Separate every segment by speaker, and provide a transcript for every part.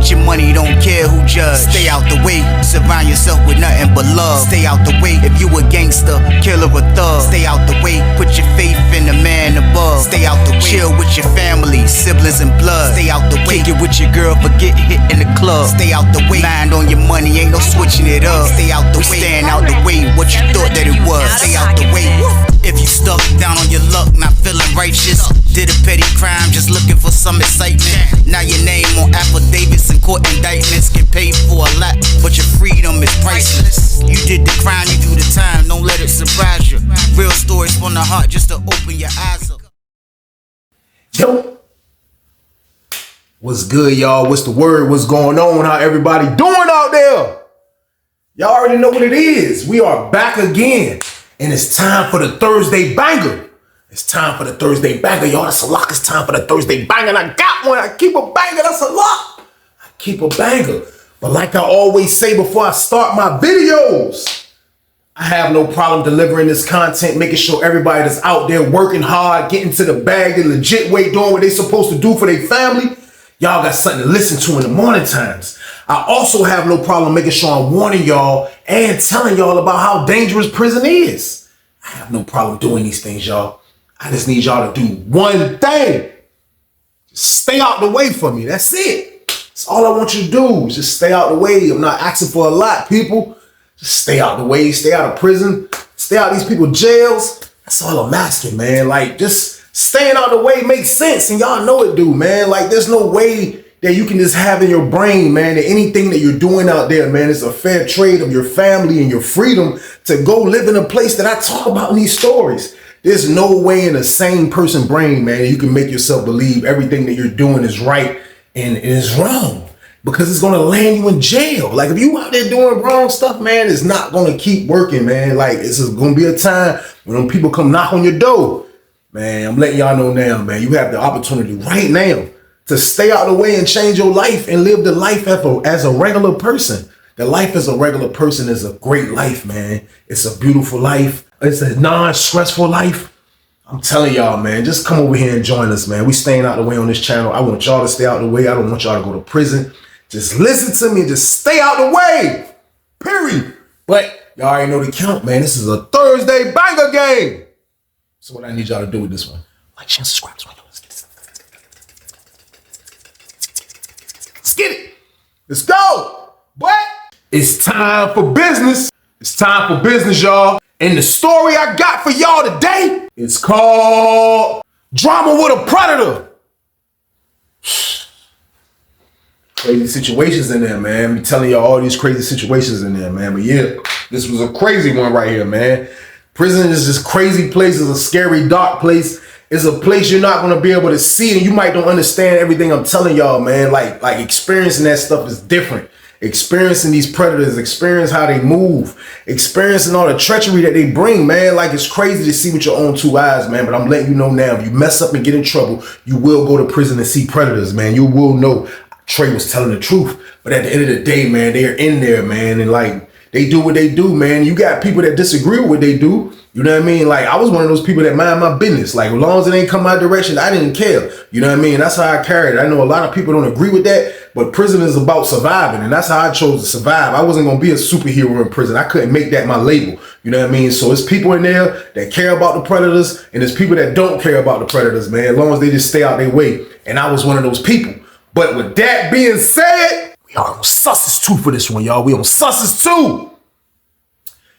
Speaker 1: Get your money, don't care who judge. Stay out the way, surround yourself with nothing but love. Stay out the way, if you a gangster, killer or thug. Stay out the way, put your faith in the man above. Stay out the way, chill with your family, siblings and blood. Stay out the way, kick it with your girl, forget hit in the club. Stay out the way, mind on your money, ain't no switching it up. Stay out the way, stand out the way, what you thought that it was. Stay out the way. If you stuck down on your luck, not feeling righteous, did a petty crime, just looking for some excitement. Now your name on affidavits and court indictments, get paid for a lot, but your freedom is priceless. You did the crime, you do the time, don't let it surprise you. Real stories from the heart, just to open your eyes up.
Speaker 2: Yo, what's good, y'all? What's the word? What's going on? How everybody doing out there? Y'all already know what it is. We are back again, and it's time for the Thursday banger. It's time for the Thursday banger, y'all. That's a lock. It's time for the Thursday banger, and I got one. I keep a banger. That's a lock. I keep a banger. But like I always say before I start my videos, I have no problem delivering this content, making sure everybody that's out there working hard, getting to the bag the legit way, doing what they supposed to do for their family, y'all got something to listen to in the morning times. I also have no problem making sure I'm warning y'all and telling y'all about how dangerous prison is. I have no problem doing these things, y'all. I just need y'all to do one thing. Just stay out the way for me. That's it. That's all I want you to do. Just stay out the way. I'm not asking for a lot, people. Just stay out the way. Stay out of prison. Stay out of these people's jails. That's all I'm asking, man. Like, just staying out the way makes sense. And y'all know it do, man. Like, there's no way that you can just have in your brain, man, that anything that you're doing out there, man, is a fair trade of your family and your freedom to go live in a place that I talk about in these stories. There's no way in a sane person brain, man, you can make yourself believe everything that you're doing is right and is wrong, because it's going to land you in jail. Like, if you out there doing wrong stuff, man, it's not going to keep working, man. Like, it's going to be a time when them people come knock on your door. Man, I'm letting y'all know now, man, you have the opportunity right now to stay out of the way and change your life and live the life as a regular person. The life as a regular person is a great life, man. It's a beautiful life. It's a non-stressful life. I'm telling y'all, man, just come over here and join us, man. We staying out the way on this channel. I want y'all to stay out the way. I don't want y'all to go to prison. Just listen to me and just stay out the way, period. But y'all already know the count, man. This is a Thursday banger game. So what I need y'all to do with this one, like, share, subscribe. Let's get it. Let's go. But it's time for business. It's time for business, y'all. And the story I got for y'all today is called Drama with a Predator. Crazy situations in there, man. I'm telling y'all all these crazy situations in there, man. But yeah, this was a crazy one right here, man. Prison is this crazy place. It's a scary, dark place. It's a place you're not going to be able to see, and you might don't understand everything I'm telling y'all, man. Like experiencing that stuff is different. Experiencing these predators, experience how they move, experiencing all the treachery that they bring, man. Like, it's crazy to see with your own two eyes, man. But I'm letting you know now, if you mess up and get in trouble, you will go to prison and see predators, man. You will know Trey was telling the truth. But at the end of the day, man, they're in there, man. And like, they do what they do, man. You got people that disagree with what they do. You know what I mean? Like, I was one of those people that mind my business. Like, as long as it ain't come my direction, I didn't care. You know what I mean? That's how I carried it. I know a lot of people don't agree with that, but prison is about surviving, and that's how I chose to survive. I wasn't going to be a superhero in prison. I couldn't make that my label. You know what I mean? So it's people in there that care about the predators, and there's people that don't care about the predators, man, as long as they just stay out their way. And I was one of those people. But with that being said, we are on Susses 2 for this one, y'all. We on Susses 2.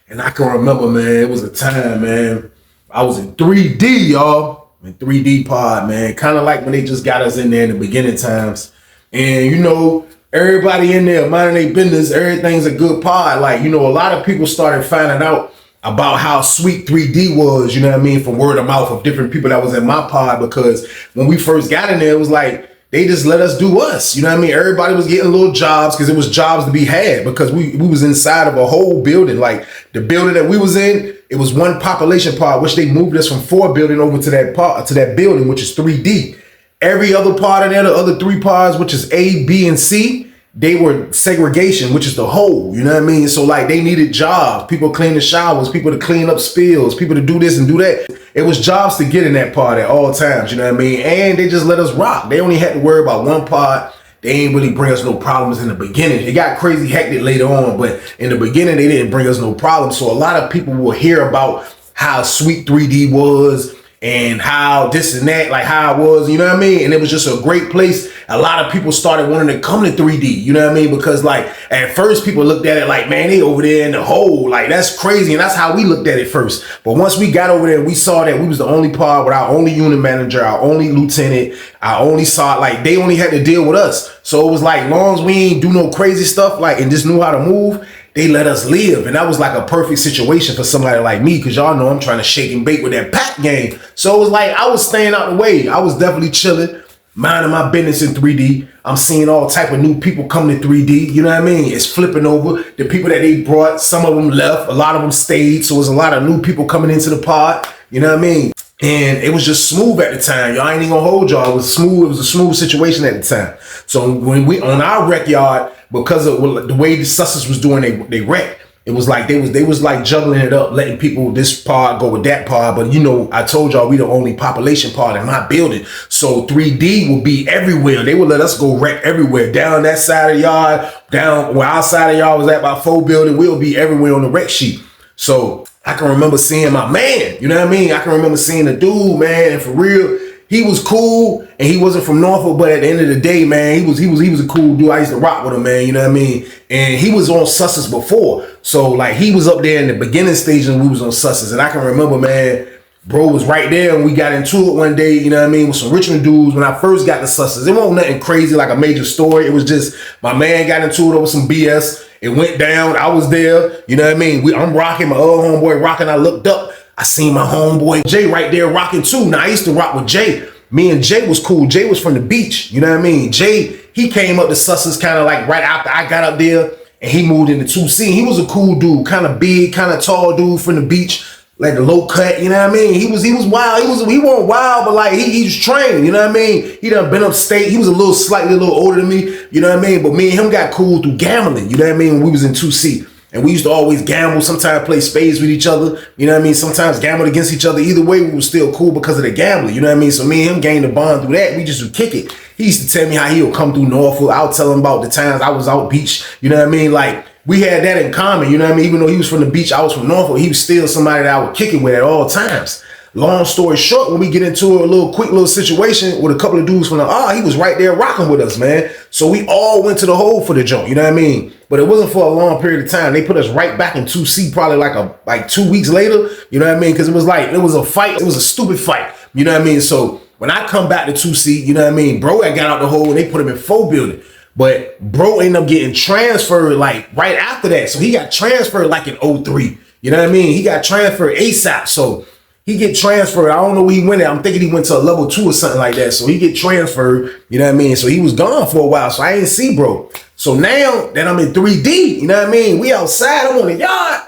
Speaker 2: And I can remember, man, it was a time, man, I was in 3D, y'all. In 3D pod, man. Kind of like when they just got us in there in the beginning times. And, you know, everybody in there minding their business, everything's a good pod. Like, you know, a lot of people started finding out about how sweet 3D was, you know what I mean, from word of mouth of different people that was in my pod. Because when we first got in there, it was like, they just let us do us. You know what I mean? Everybody was getting little jobs because it was jobs to be had, because we was inside of a whole building. Like, the building that we was in, it was one population pod, which they moved us from 4 building over to that pod, to that building, which is 3D. Every other pod in there, the other 3 pods, which is A, B, and C, they were segregation, which is the whole, you know what I mean? So like, they needed jobs, people clean the showers, people to clean up spills, people to do this and do that. It was jobs to get in that pod at all times, you know what I mean? And they just let us rock. They only had to worry about one pod. they ain't really bring us no problems in the beginning. It got crazy hectic later on, but in the beginning, they didn't bring us no problems. So a lot of people will hear about how sweet 3D was and how this and that, like how it was, you know what I mean? And it was just a great place. A lot of people started wanting to come to 3D, you know what I mean? Because like at first people looked at it like, man, they over there in the hole, like that's crazy. And that's how we looked at it first. But once we got over there, we saw that we was the only pod with our only unit manager, our only lieutenant, our only saw, like they only had to deal with us. So it was like, long as we ain't do no crazy stuff, like, and just knew how to move, they let us live. And that was like a perfect situation for somebody like me, because y'all know I'm trying to shake and bake with that pack game. So it was like I was staying out the way. I was definitely chilling, minding my business in 3D. I'm seeing all type of new people coming to 3D. You know what I mean? It's flipping over. The people that they brought, some of them left, a lot of them stayed. So it was a lot of new people coming into the pod. You know what I mean? And it was just smooth at the time. Y'all ain't even gonna hold y'all. It was smooth. It was a smooth situation at the time. So when we on our rec yard, because of the way the Sussers was doing they rec, it was like they was like juggling it up, letting people this pod go with that pod. But you know, I told y'all we the only population pod in my building. So 3D will be everywhere. They would let us go rec everywhere. Down that side of the yard, down where our side of the yard was at by 4 building, we'll be everywhere on the rec sheet. So I can remember seeing my man, you know what I mean? I can remember seeing the dude, man, and for real, he was cool, and he wasn't from Norfolk, but at the end of the day, man, he was a cool dude. I used to rock with him, man, you know what I mean? And he was on Susses before, so like he was up there in the beginning stage and we was on Susses, and I can remember, man, bro was right there, and we got into it one day, you know what I mean, with some Richmond dudes when I first got to Susses. It wasn't nothing crazy like a major story. It was just my man got into it over some BS. It went down. I was there, you know what I mean? I'm rocking, my other homeboy rocking. I looked up. I seen my homeboy Jay right there rocking too. Now I used to rock with Jay. Me and Jay was cool. Jay was from the beach. You know what I mean? Jay, he came up to Sussex kind of like right after I got up there, and he moved into 2C. He was a cool dude, kind of big, kind of tall dude from the beach, like a low cut. You know what I mean? He was wild. He wasn't wild, but like he was trained. You know what I mean? He done been upstate. He was slightly a little older than me. You know what I mean? But me and him got cool through gambling. You know what I mean? When we was in 2C. And we used to always gamble, sometimes play spades with each other, you know what I mean? Sometimes gamble against each other. Either way, we were still cool because of the gambling, you know what I mean? So me and him gained a bond through that. We just would kick it. He used to tell me how he would come through Norfolk. I would tell him about the times I was out beach, you know what I mean? Like, we had that in common, you know what I mean? Even though he was from the beach, I was from Norfolk, he was still somebody that I would kick it with at all times. Long story short, when we get into a quick little situation with a couple of dudes from the he was right there rocking with us, man. So we all went to the hole for the joint, you know what I mean? But it wasn't for a long period of time. They put us right back in 2C probably like 2 weeks later, you know what I mean? Because it was a fight. It was a stupid fight, you know what I mean? So when I come back to 2C, you know what I mean? Bro, I got out the hole and they put him in 4 building. But bro ended up getting transferred like right after that. So he got transferred like in 03, you know what I mean? He got transferred ASAP. So he get transferred. I don't know where he went at. I'm thinking he went to a level 2 or something like that. So he get transferred, you know what I mean? So he was gone for a while. So I didn't see bro. So now that I'm in 3D, you know what I mean? We outside, I'm on the yard.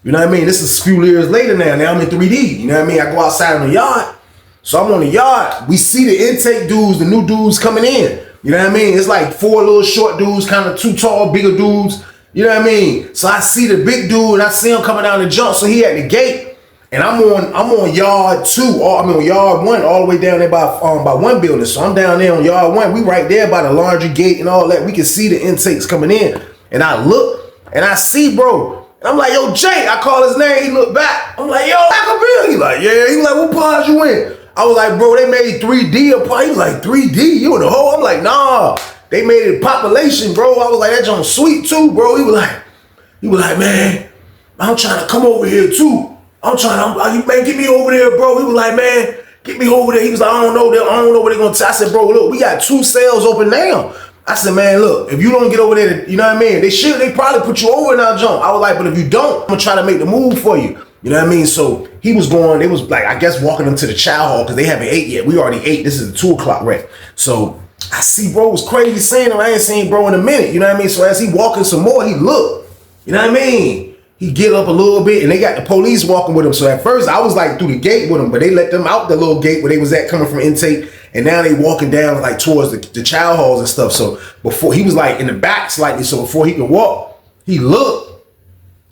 Speaker 2: You know what I mean? This is a few years later now. Now I'm in 3D. You know what I mean? I go outside on the yard. So I'm on the yard. We see the intake dudes, the new dudes coming in. You know what I mean? It's like 4 little short dudes, kind of 2 tall, bigger dudes. You know what I mean? So I see the big dude and I see him coming down the jump. So he at the gate. And I'm on yard 2, on yard 1, all the way down there by 1 building. So I'm down there on yard 1. We right there by the laundry gate and all that. We can see the intakes coming in. And I look and I see bro. And I'm like, yo, Jay. I call his name. He look back. I'm like, yo, back up here. He like, yeah. He like, what pod you in? I was like, bro, they made 3D a pod. He was like, 3D? You in the hole? I'm like, nah. They made it population, bro. I was like, that joint sweet too, bro. He was like, man, I'm trying to come over here too. Man, get me over there, bro. He was like, man, get me over there. He was like, I don't know what they're going to tell. I said, bro, look, we got 2 cells open now. I said, man, look, if you don't get over there, you know what I mean? They probably put you over in our jump. I was like, but if you don't, I'm going to try to make the move for you. You know what I mean? So he was going, they was like, I guess walking them to the chow hall because they haven't ate yet. We already ate. This is the 2 o'clock rec. So I see bro was crazy seeing him. I ain't seen bro in a minute. You know what I mean? So as he walking some more, he looked. You know what I mean? He get up a little bit and they got the police walking with him. So at first I was like through the gate with him, but they let them out the little gate where they was at coming from intake. And now they walking down like towards the child halls and stuff. So before he was like in the back slightly. So before he could walk, he looked.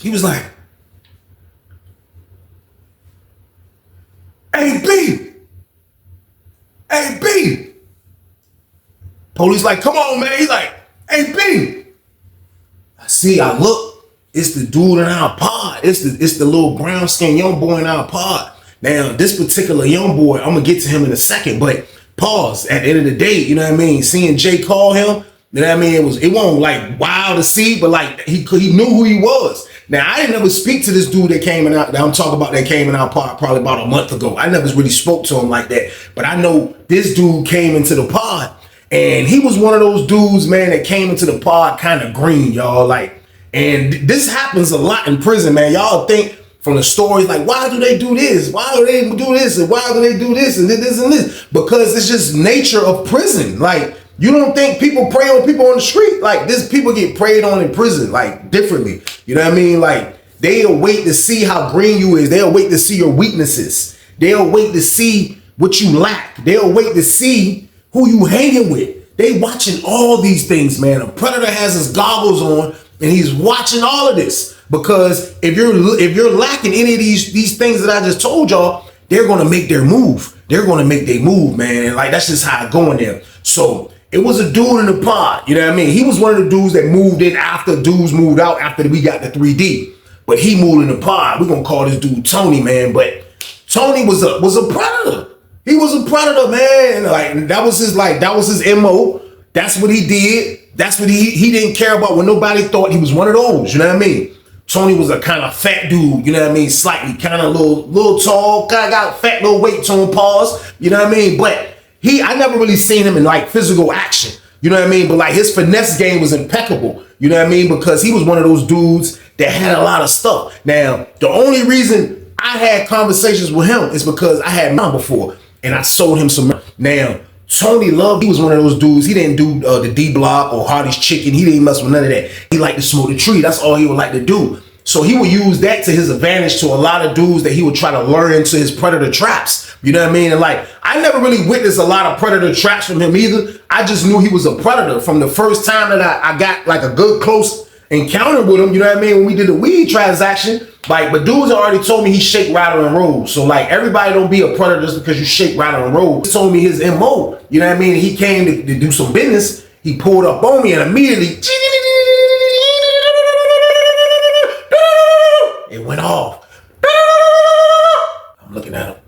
Speaker 2: He was like, hey B. Police like, come on, man. He's like, hey, B. I look, it's the dude in our pod. It's the little brown skinned young boy in our pod. Now, this particular young boy, I'm gonna get to him in a second, but pause. At the end of the day, you know what I mean? Seeing Jay call him, you know what I mean? It wasn't like wild to see, but like he knew who he was. Now, I didn't ever speak to this dude that came in out, that I'm talking about, that came in our pod probably about a month ago. I never really spoke to him like that. But I know this dude came into the pod, and he was one of those dudes, man, that came into the pod kind of green, y'all. Like, and this happens a lot in prison, man. Y'all think from the stories, like, why do they do this? Why do they do this? And why do they do this and this and this? Because it's just nature of prison. Like, you don't think people prey on people on the street? Like, this people get preyed on in prison, like, differently. You know what I mean? Like, they'll wait to see how green you is. They'll wait to see your weaknesses. They'll wait to see what you lack. They'll wait to see who you hanging with. They watching all these things, man. A predator has his goggles on, and he's watching all of this. Because if you're lacking any of these things that I just told y'all, they're gonna make their move. They're gonna make their move, man. And like, that's just how it going there. So it was a dude in the pod, you know what I mean? He was one of the dudes that moved in after dudes moved out after we got the 3D. But he moved in the pod. We're gonna call this dude Tony, man. But Tony was a predator. He was a predator, man. Like, that was his MO. That's what he did. That's what he didn't care about when nobody thought he was one of those, you know what I mean? Tony was a kind of fat dude, you know what I mean? Slightly kind of little tall, kind of got fat little weight to him, pause, you know what I mean? But I never really seen him in like physical action, you know what I mean? But like his finesse game was impeccable, you know what I mean? Because he was one of those dudes that had a lot of stuff. Now, the only reason I had conversations with him is because I had mine before and I sold him some. Now, Tony Love, he was one of those dudes. He didn't do the D Block or Hardy's Chicken. He didn't mess with none of that. He liked to smoke the tree. That's all he would like to do. So he would use that to his advantage to a lot of dudes that he would try to lure into his predator traps. You know what I mean? And like, I never really witnessed a lot of predator traps from him either. I just knew he was a predator from the first time that I got like a good close encounter with him. You know what I mean? When we did the weed transaction, like, but dudes already told me he shake, rattle, and roll. So like, everybody don't be a predator just because you shake, rattle, and roll. He told me his MO. You know what I mean? He came to do some business. He pulled up on me and immediately it went off. I'm looking at him.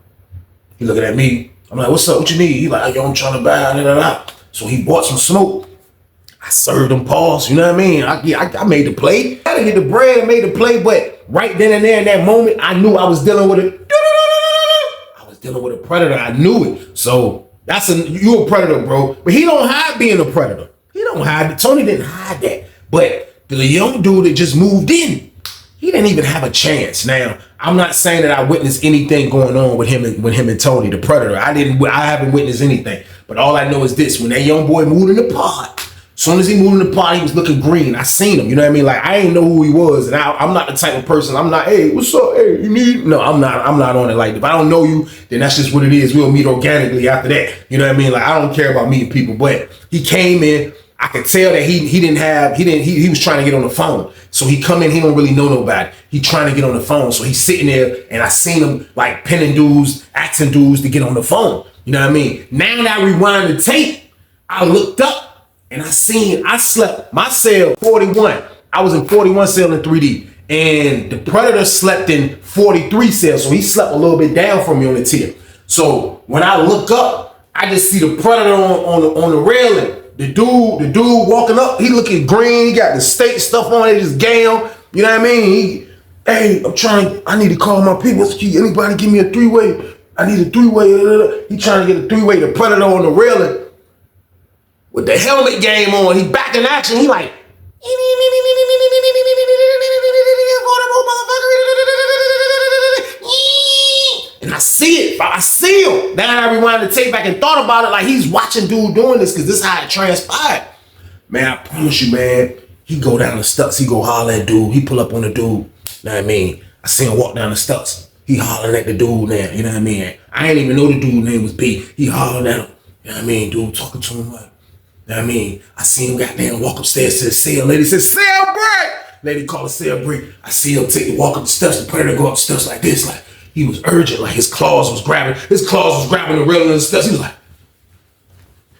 Speaker 2: He looking at me. I'm like, what's up? What you need? He like, yo, I'm trying to buy. So he bought some smoke. I served him, pause. You know what I mean? I made the play. I didn't get the bread and made the play, but right then and there in that moment, I knew I was dealing with a predator. I knew it. So you a predator, bro. But he don't hide being a predator. He don't hide it. Tony didn't hide that. But the young dude that just moved in, he didn't even have a chance. Now, I'm not saying that I witnessed anything going on with him and Tony, the predator. I haven't witnessed anything. But all I know is this: when that young boy moved in the pod, as soon as he moved in the pod, he was looking green. I seen him, you know what I mean? Like, I ain't know who he was, and I'm not the type of person. I'm not, hey, what's up? Hey, you need? No, I'm not on it like that. If I don't know you, then that's just what it is. We'll meet organically after that. You know what I mean? Like, I don't care about meeting people, but he came in. I could tell that he was trying to get on the phone. So he come in, he don't really know nobody. He trying to get on the phone. So he's sitting there, and I seen him like pinning dudes, asking dudes to get on the phone. You know what I mean? Now that I rewind the tape, I looked up and I slept my cell 41. I was in 41 cell in 3D. And the predator slept in 43 cells. So he slept a little bit down from me on the tier. So when I look up, I just see the predator on the railing. The dude walking up, he looking green. He got the state stuff on it, his gown. You know what I mean? Hey, I need to call my people. Anybody give me a three-way? I need a three-way. He trying to get a three-way. The predator on the railing with the helmet game on. He back in action. He like, and I see it. I see him. Then I rewind the tape back and thought about it like he's watching dude doing this because this is how it transpired. Man, I promise you, man, he go down the steps. He go holler at dude. He pull up on the dude. You know what I mean? I see him walk down the steps. He hollering at the dude now. You know what I mean? I ain't even know the dude's name was B. He hollering at him. You know what I mean? Dude talking to him like, you know what I mean? I see him goddamn walk upstairs to the cell. Lady says, cell break! Lady call it cell break. I see him walk up the steps. The predator go up the steps like this. Like, he was urgent. Like, his claws was grabbing the railing and the steps. He was like,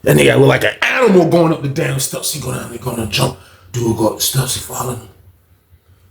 Speaker 2: That nigga look like an animal going up the damn steps. He go down, he gonna jump. Dude go up the steps, he follow him.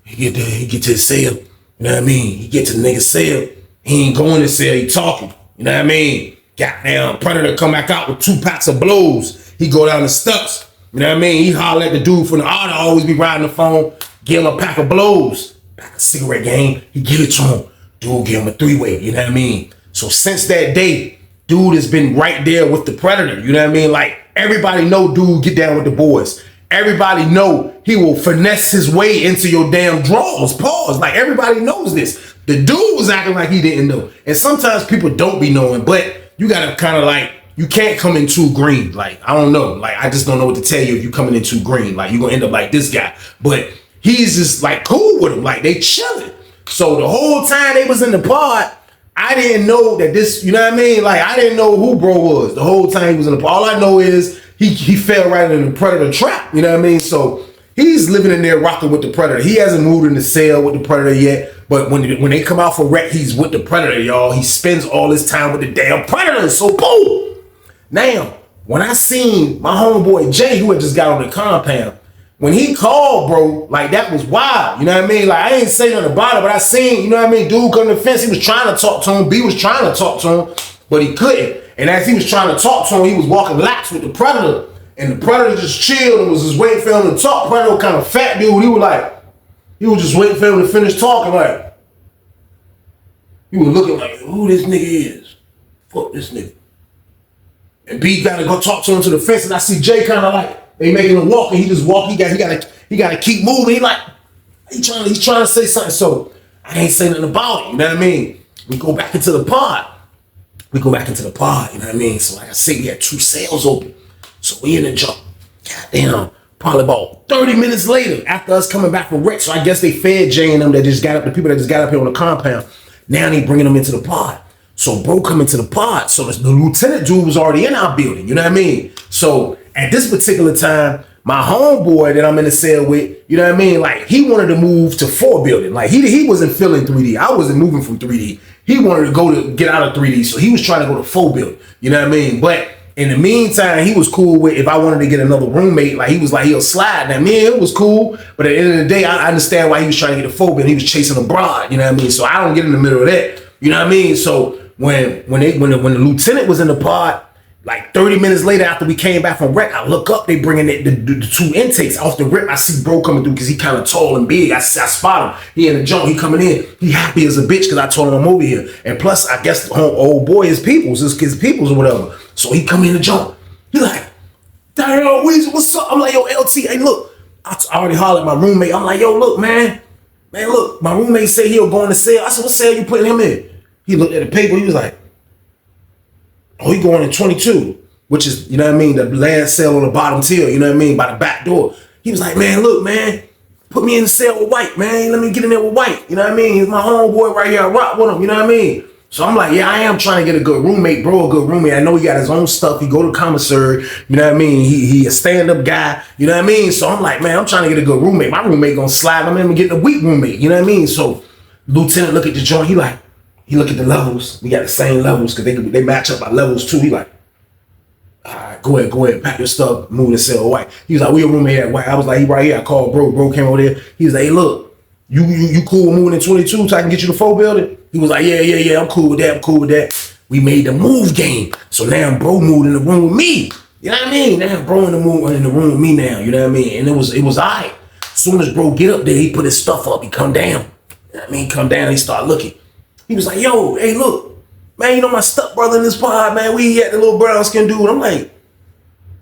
Speaker 2: He get there, he get to his cell. You know what I mean? He get to the nigga's cell. He ain't going to cell, he talking. You know what I mean? Goddamn, Predator come back out with 2 packs of blows. He go down the steps. You know what I mean? He holler at the dude from the auto, always be riding the phone. Give him a pack of blows. Pack of cigarette game. He give it to him. Dude give him a 3-way. You know what I mean? So since that day, dude has been right there with the Predator. You know what I mean? Like, everybody know dude get down with the boys. Everybody know he will finesse his way into your damn drawers. Pause. Like, everybody knows this. The dude was acting like he didn't know. And sometimes people don't be knowing, but you gotta kind of like, you can't come in too green. Like, I don't know. Like, I just don't know what to tell you if you coming in too green. Like, you're gonna end up like this guy. But he's just like cool with him. Like, they chilling. So the whole time they was in the pod, I didn't know that this, you know what I mean? Like, I didn't know who bro was the whole time he was in the pod. All I know is he fell right in the Predator trap. You know what I mean? So he's living in there rocking with the Predator. He hasn't moved in the cell with the Predator yet. But when they come out for rec, he's with the Predator, y'all. He spends all his time with the damn Predator. So boom. Now, when I seen my homeboy Jay, who had just got on the compound, when he called, bro, like, that was wild. You know what I mean? Like, I ain't say nothing about it, but I seen, you know what I mean? Dude come to the fence. He was trying to talk to him. B was trying to talk to him, but he couldn't. And as he was trying to talk to him, he was walking laps with the Predator. And the Predator just chilled and was just waiting for him to talk. Predator kind of fat dude. He was just waiting for him to finish talking. Like, he was looking like, who this nigga is? Fuck this nigga. And B gotta go talk to him to the fence. And I see Jay kind of like, they making him walk, and he just walk. He gotta keep moving. He's trying to say something. So I ain't say nothing about it. You know what I mean? We go back into the pod. You know what I mean? So like I said, we had 2 cells open. So we in the jump. Goddamn. Probably about 30 minutes later, after us coming back from rec. So I guess they fed Jay and them that just got up, the people that just got up here on the compound. Now they bringing them into the pod. So bro come into the pod. So the lieutenant dude was already in our building. You know what I mean? So at this particular time, my homeboy that I'm in the cell with, you know what I mean? Like, he wanted to move to 4 building. Like, he wasn't feeling 3D. I wasn't moving from 3D. He wanted to get out of 3D. So he was trying to go to 4 building. You know what I mean? But in the meantime, he was cool with if I wanted to get another roommate, like, he was like, he'll slide. Now, me, it was cool. But at the end of the day, I understand why he was trying to get a 4 building. He was chasing a broad. You know what I mean? So I don't get in the middle of that. You know what I mean? So when the lieutenant was in the pod, like 30 minutes later after we came back from rec, I look up, they bringing the 2 intakes off the rip. I see bro coming through because he kind of tall and big. I spot him. He in the jump. He coming in. He happy as a bitch because I told him I'm over here. And plus, I guess the old boy is his peoples or whatever. So he come in the jump. He like, damn, Weezy, what's up? I'm like, yo, LT, hey, look. I already hollered at my roommate. I'm like, yo, look, man. Man, look, my roommate said he'll go in the cell. I said, what cell you putting him in? He looked at the paper. He was like, oh, he going in 22, which is, you know what I mean, the last cell on the bottom tier, you know what I mean, by the back door. He was like, man, look, man, put me in the cell with White, man. Let me get in there with White. You know what I mean? He's my homeboy right here. I rock with him, you know what I mean? So I'm like, yeah, I am trying to get a good roommate, bro, a good roommate. I know he got his own stuff. He go to commissary, you know what I mean? He a stand-up guy, you know what I mean? So I'm like, man, I'm trying to get a good roommate. My roommate gonna slide. I'm in getting a weak roommate, you know what I mean? So Lieutenant look at the joint. He look at the levels. We got the same levels because they match up by levels too. He like, all right, go ahead, pack your stuff, move to cell White. He was like, we a roommate at White. I was like, he right here. I called bro. Bro came over there. He was like, hey, look, you cool with moving in 22 so I can get you the 4 building? He was like, yeah, I'm cool with that. We made the move game. So now bro moved in the room with me. You know what I mean? Now bro in the room with me now. You know what I mean? And it was all right. As soon as bro get up there, he put his stuff up. He come down. You know what I mean? Come down. He start looking. He was like, yo, hey, look, man, you know my stepbrother in this pod, man. We had the little brown skin dude. I'm like,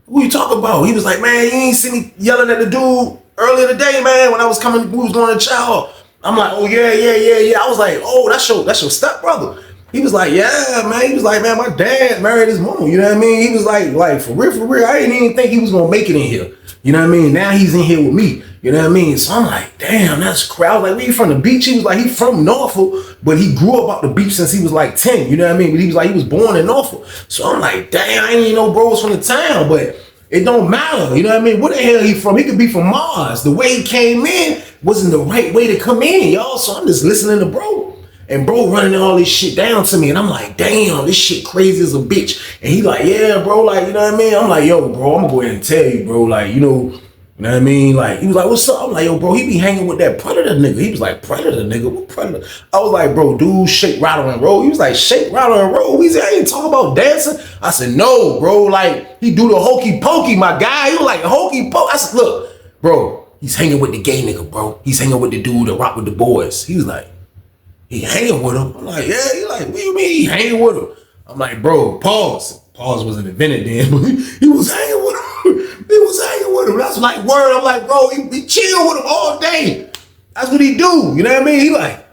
Speaker 2: who you talking about? He was like, man, you ain't see me yelling at the dude earlier today, man, when I was coming, we was going to chow. I'm like, oh, yeah. I was like, oh, that's your stepbrother. He was like, yeah, man. He was like, man, my dad married his mom. You know what I mean? He was like, for real. I didn't even think he was going to make it in here. You know what I mean? Now he's in here with me. You know what I mean? So I'm like, damn, that's crazy. I was like, where you from the beach? He was like, he from Norfolk, but he grew up out the beach since he was like 10. You know what I mean? But he was like, he was born in Norfolk. So I'm like, damn, I didn't even know bro was from the town, but it don't matter. You know what I mean? Where the hell he from? He could be from Mars. The way he came in wasn't the right way to come in, y'all. So I'm just listening to bro. And bro running all this shit down to me. And I'm like, damn, this shit crazy as a bitch. And he like, yeah, bro, like, you know what I mean? I'm like, yo, bro, I'm gonna go ahead and tell you, bro, like, you know what I mean? Like, he was like, what's up? I'm like, yo, bro, he be hanging with that Predator nigga. He was like, Predator nigga? What Predator? I was like, bro, dude, shake, rattle, and roll. He was like, shake, rattle, and roll. He said, I ain't talking about dancing. I said, no, bro, like, he do the hokey pokey, my guy. He was like, hokey pokey. I said, look, bro, he's hanging with the gay nigga, bro. He's hanging with the dude that rock with the boys. He was like, he hanging with him. I'm like, yeah. He like, what do you mean he hanging with him? I'm like, bro, pause. Pause wasn't invented then, but he was hanging with him. He was hanging with him. That's like word. I'm like, bro, he chill with him all day. That's what he do. You know what I mean? He like,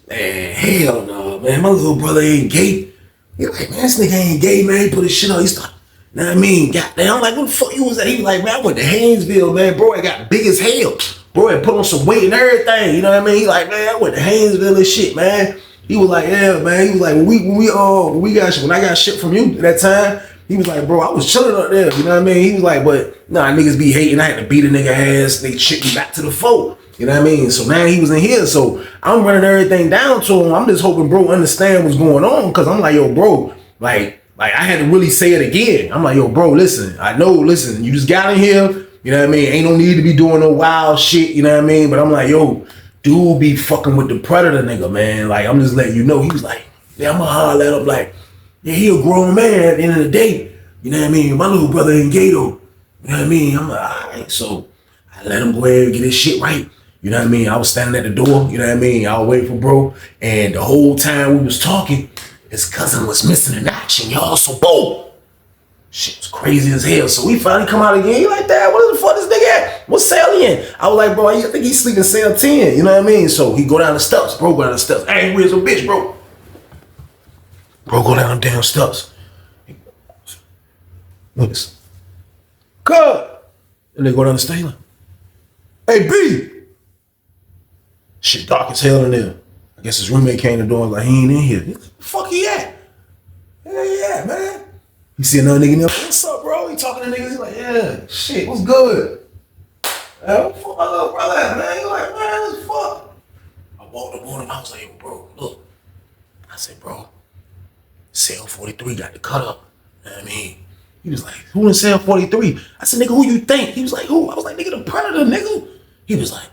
Speaker 2: man, hell no, man. My little brother ain't gay. He like, man, this nigga ain't gay, man. He put his shit on. He started, you know what I mean? Goddamn, I'm like, what the fuck you was at? He was like, man, I went to Haynesville, man. Bro, I got big as hell. Bro, I put on some weight and everything. You know what I mean? He like, man, I went to Haynesville and shit, man. He was like, yeah, man. He was like, when I got shit from you at that time, he was like, bro, I was chilling up there. You know what I mean? He was like, but nah, niggas be hating. I had to beat a nigga ass. They shit me back to the fold. You know what I mean? So now he was in here. So I'm running everything down to him. I'm just hoping bro understand what's going on. Cause I'm like, yo, bro, like I had to really say it again. I'm like, yo, bro, listen, you just got in here. You know what I mean? Ain't no need to be doing no wild shit. You know what I mean? But I'm like, yo, dude be fucking with the Predator nigga, man. Like, I'm just letting you know. He was like, yeah, I'm gonna holler at him like, yeah, he a grown man at the end of the day. You know what I mean? My little brother ain't gay though. You know what I mean? I'm like, all right. So I let him go ahead and get his shit right. You know what I mean? I was standing at the door. You know what I mean? I was waiting for bro. And the whole time we was talking, his cousin was missing in action, y'all. So boom. Shit was crazy as hell. So we finally come out again. He like, Dad, what the fuck this nigga at? What cell he in? I was like, bro, I think he's sleeping cell 10. You know what I mean? So he go down the steps. Bro go down the steps. Hey, where's a bitch, bro? Bro go down them damn steps. Look this. Cut. And they go down the stairs. Hey, B. Shit dark as hell in there. I guess his roommate came to the door and was like, he ain't in here. Where the fuck he at? Yeah, man. You see another nigga in there, what's up, bro? He talking to niggas, he like, yeah, shit, what's good? What the fuck my little brother at, man? He like, man, what's the fuck? I walked up on him, I was like, yo, bro, look. I said, bro, cell 43 got the cut up. You know what I mean? He was like, who in cell 43? I said, nigga, who you think? He was like, who? I was like, nigga, the Predator, nigga. He was like,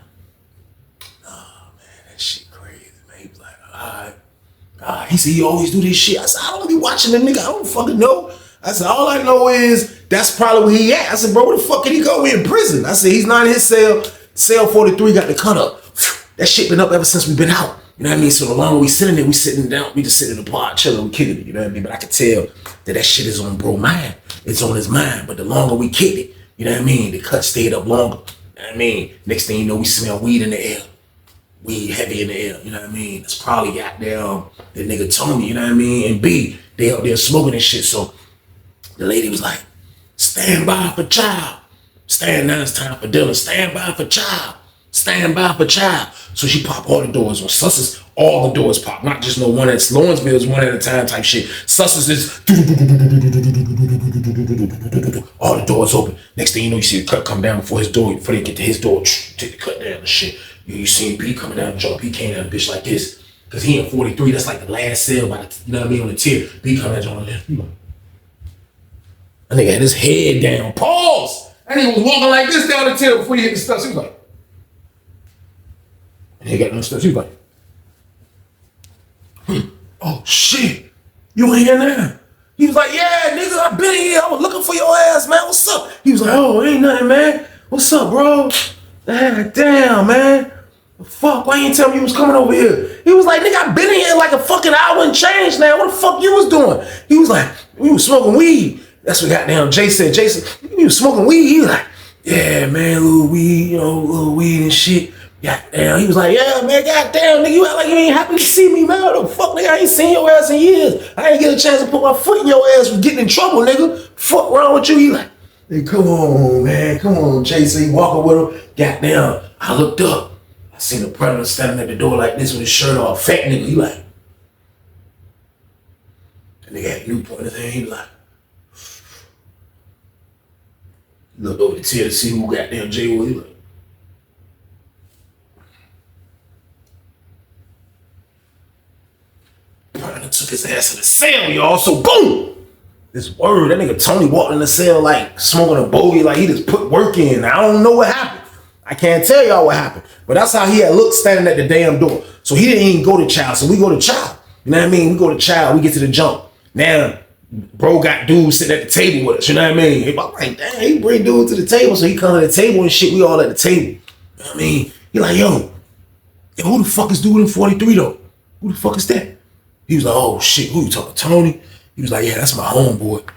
Speaker 2: oh, man, that shit crazy, man. He was like, all right. He said, he always do this shit. I said, I don't be watching the nigga. I don't fucking know. I said, all I know is that's probably where he at. I said, bro, where the fuck can he go? We in prison. I said, he's not in his cell. Cell 43 got the cut up. That shit been up ever since we been out. You know what I mean? So the longer we sitting there, we sitting down. We just sitting in the pod, chilling, we kicking it. You know what I mean? But I could tell that shit is on bro mind. It's on his mind. But the longer we kicked it, you know what I mean? The cut stayed up longer. You know what I mean? Next thing you know, we smell weed in the air. Weed heavy in the air. You know what I mean? It's probably goddamn the nigga Tony. You know what I mean? And B, they out there smoking and shit. So the lady was like, stand by for child. Now it's time for dinner. Stand by for child. Stand by for child. So she popped all the doors. On Sussex, all the doors pop. Not just no one at Lawrenceville's one at a time type shit. Sussex is all the doors open. Next thing you know, you see the cut come down before his door. Before they get to his door, take the cut down and shit. You see B coming down the jump. B came down a bitch like this. Cause he in 43. That's like the last cell by the, you know what I mean, on the tier. B coming down on there. That nigga had his head down. Pause. That nigga was walking like this down the tier before he hit the steps. He was like, and he got no steps. He was like, oh shit, you ain't here now. He was like, yeah, nigga, I been here. I was looking for your ass, man. What's up? He was like, oh, ain't nothing, man. What's up, bro? Damn, man. The fuck, why you ain't tell me you was coming over here? He was like, nigga, I been here like a fucking hour and change now. What the fuck you was doing? He was like, we was smoking weed. That's what goddamn Jay said. Jason, you was smoking weed? He was like, yeah, man, little weed, you know, little weed and shit. Goddamn. He was like, yeah, man, goddamn, nigga, you act like you ain't happy to see me, man. What the fuck, nigga? I ain't seen your ass in years. I ain't get a chance to put my foot in your ass for getting in trouble, nigga. Fuck wrong with you? He like, hey, come on, man. Come on, Jason. He walking with him. Goddamn. I looked up. I seen the Predator standing at the door like this with his shirt off. Fat nigga. He like, that nigga had Newport in his hand. He was like, he looked over the tier to see who goddamn Jay was. He like, took his ass to the cell, y'all. So boom, this word, that nigga Tony walked in the cell like smoking a bogey, like he just put work in. I don't know what happened. I can't tell y'all what happened, but that's how he had looked standing at the damn door. So he didn't even go to trial. So we go to trial. You know what I mean? We go to trial. We get to the jump. Now, bro got dudes sitting at the table with us. You know what I mean? I'm like, damn, he bring dude to the table. So he come to the table and shit. We all at the table. You know what I mean? He like, yo, who the fuck is dude in 43 though? Who the fuck is that? He was like, oh shit, who you talking, Tony? He was like, yeah, that's my homeboy.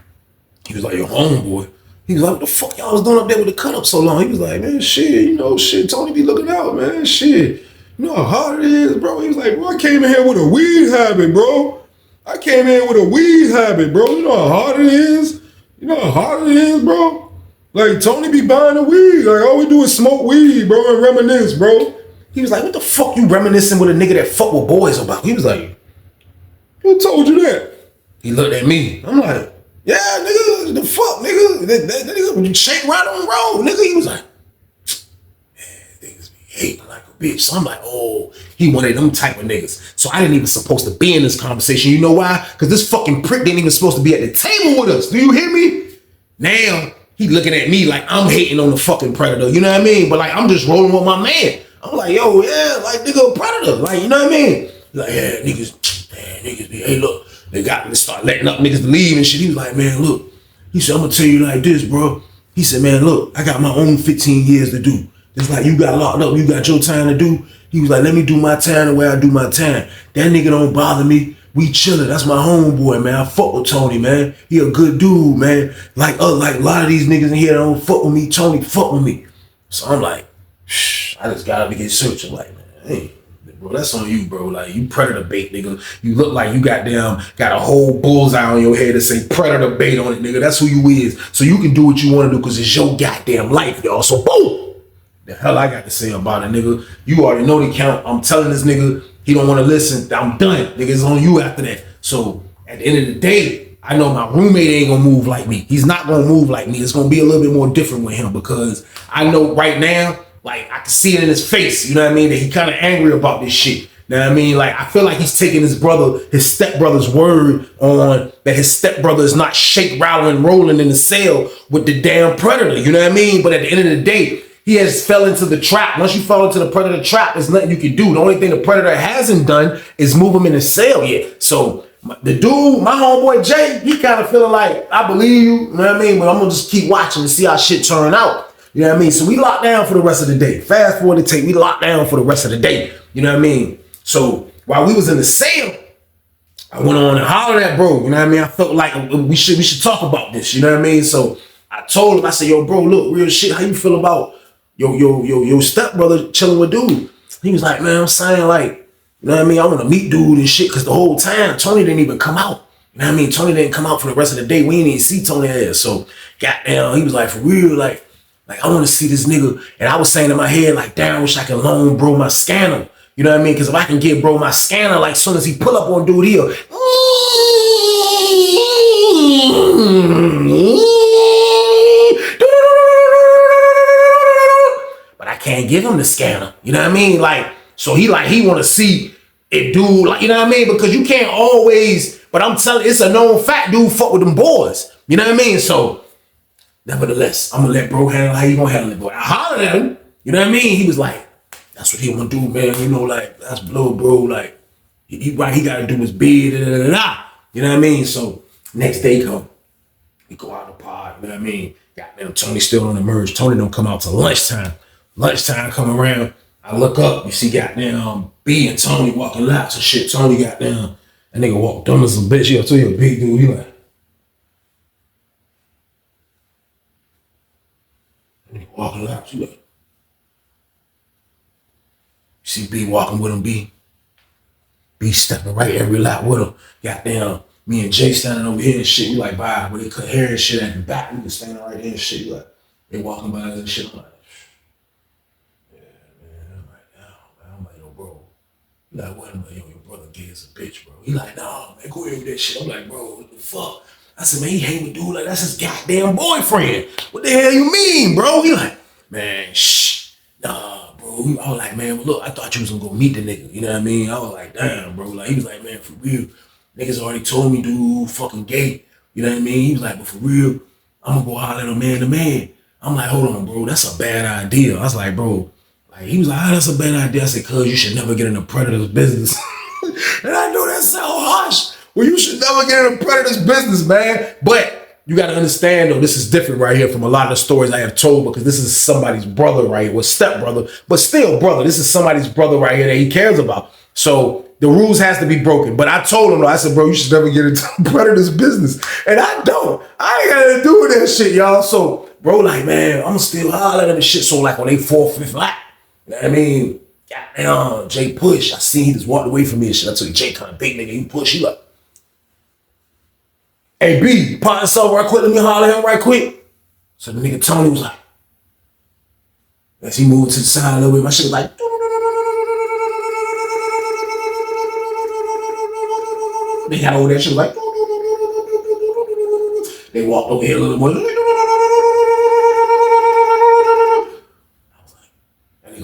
Speaker 2: He was like, your homeboy? He was like, what the fuck y'all was doing up there with the cut up so long? He was like, man, shit, shit, Tony be looking out, man, shit. You know how hard it is, bro? He was like, bro, I came in here with a weed habit, bro. I came in with a weed habit, bro. You know how hard it is? You know how hard it is, bro? Like, Tony be buying the weed. Like, all we do is smoke weed, bro, and reminisce, bro. He was like, what the fuck you reminiscing with a nigga that fuck with boys about? He was like, who told you that? He looked at me. I'm like, yeah, nigga, the fuck, nigga. That nigga, when you shake right on the road, nigga. He was like, man, niggas be hating like a bitch. So I'm like, oh, he one of them type of niggas. So I didn't even supposed to be in this conversation. You know why? Because this fucking prick didn't even supposed to be at the table with us. Do you hear me? Now, he looking at me like I'm hating on the fucking predator. You know what I mean? But like, I'm just rolling with my man. I'm like, yo, yeah, like, nigga, a predator. Like, you know what I mean? He's like, yeah, niggas be, hey, look, they got to start letting up niggas to leave and shit. He was like, man, look. He said, I'm going to tell you like this, bro. He said, man, look, I got my own 15 years to do. It's like you got locked up, you got your time to do. He was like, let me do my time the way I do my time. That nigga don't bother me. We chillin'. That's my homeboy, man. I fuck with Tony, man. He a good dude, man. Like a lot of these niggas in here don't fuck with me. Tony fuck with me. So I'm like, shh, I just gotta get searching. Like, man, hey, bro, that's on you, bro. Like, you predator bait, nigga. You look like you got a whole bullseye on your head that say predator bait on it, nigga. That's who you is. So you can do what you want to do because it's your goddamn life, y'all. So boom. The hell I got to say about it, nigga. You already know the count. I'm telling this nigga, he don't want to listen. I'm done. Nigga, it's on you after that. So at the end of the day, I know my roommate ain't gonna move like me. He's not gonna move like me. It's gonna be a little bit more different with him because I know right now, like, I can see it in his face, you know what I mean, that he kind of angry about this shit. You know what I mean? Like, I feel like he's taking his stepbrother's word on that his stepbrother is not shake, rattling, rolling in the cell with the damn predator. You know what I mean? But at the end of the day, he has fell into the trap. Once you fall into the predator trap, there's nothing you can do. The only thing the predator hasn't done is move him in the cell yet. So the dude, my homeboy Jay, he kind of feeling like, I believe you know what I mean? But I'm gonna just keep watching and see how shit turn out. You know what I mean? So we locked down for the rest of the day. Fast forward the tape, we locked down for the rest of the day. You know what I mean? So while we was in the cell, I went on and hollered at bro. You know what I mean? I felt like we should talk about this. You know what I mean? So I told him, I said, yo, bro, look, real shit, how you feel about your stepbrother chilling with dude? He was like, man, I'm saying, like, you know what I mean? I want to meet dude and shit, because the whole time Tony didn't even come out. You know what I mean? Tony didn't come out for the rest of the day. We didn't even see Tony ass. So goddamn, he was like, for real, like I want to see this nigga. And I was saying in my head, like, damn, I wish I could loan bro my scanner. You know what I mean? Because if I can get bro my scanner, like, soon as he pull up on dude, he'll can't give him the scanner. You know what I mean? Like, so he want to see it, dude. Like, you know what I mean? Because you can't always, but I'm telling you, it's a known fact, dude fuck with them boys. You know what I mean? So, nevertheless, I'm going to let bro handle how he going to handle it, boy. I hollered at him. You know what I mean? He was like, that's what he want to do, man. You know, like, that's blow, bro. Like, he got to do his bid, You know what I mean? So, next day come. We go out the pod. You know what I mean? Goddamn, Tony still on the merge. Tony don't come out till lunchtime. Lunchtime come around, I look up, you see goddamn B and Tony walking laps and shit. Tony goddamn, that nigga walk dumb as a bitch. He'll tell you a big dude, he like, that nigga walking laps, you like, you see B walking with him, B stepping right every lap with him. Goddamn, me and Jay standing over here and shit, we like, bye, where they cut hair and shit at the back, we was standing right there and shit, like, they walking by us and shit, I'm like, like, what? I'm like, yo, your brother gay as a bitch, bro. He like, nah, man, go ahead with that shit. I'm like, bro, what the fuck? I said, man, he hang with dude like that's his goddamn boyfriend. What the hell you mean, bro? He like, man, shh, nah, bro. I was like, man, well, look, I thought you was gonna go meet the nigga. You know what I mean? I was like, damn, bro. Like, he was like, man, for real. niggas already told me, dude, fucking gay. You know what I mean? He was like, but for real, I'm gonna go holler at a man to man. I'm like, hold on, bro, that's a bad idea. I was like, bro, like, he was like, that's a bad idea. I said, cuz you should never get in a predator's business. And I know that sounds harsh. Well, you should never get in a predator's business, man. But you got to understand, though, this is different right here from a lot of the stories I have told, because this is somebody's brother right here, well, stepbrother, but still brother. This is somebody's brother right here that he cares about. So the rules has to be broken. But I told him, though, I said, bro, you should never get into a predator's business. And I don't. I ain't got to do with that shit, y'all. So, bro, like, man, I'm still hollering at the shit. So, like, on they 4th, 5th lap, you know what I mean? Goddamn, Jay push. I seen he just walked away from me and shit. I told you, Jay kind of big nigga. He push. He like, hey, B, pop yourself right quick. Let me holler at him right quick. So the nigga Tony was like, as he moved to the side a little bit, my shit was like, they got over there, shit was like, they walked over here a little more.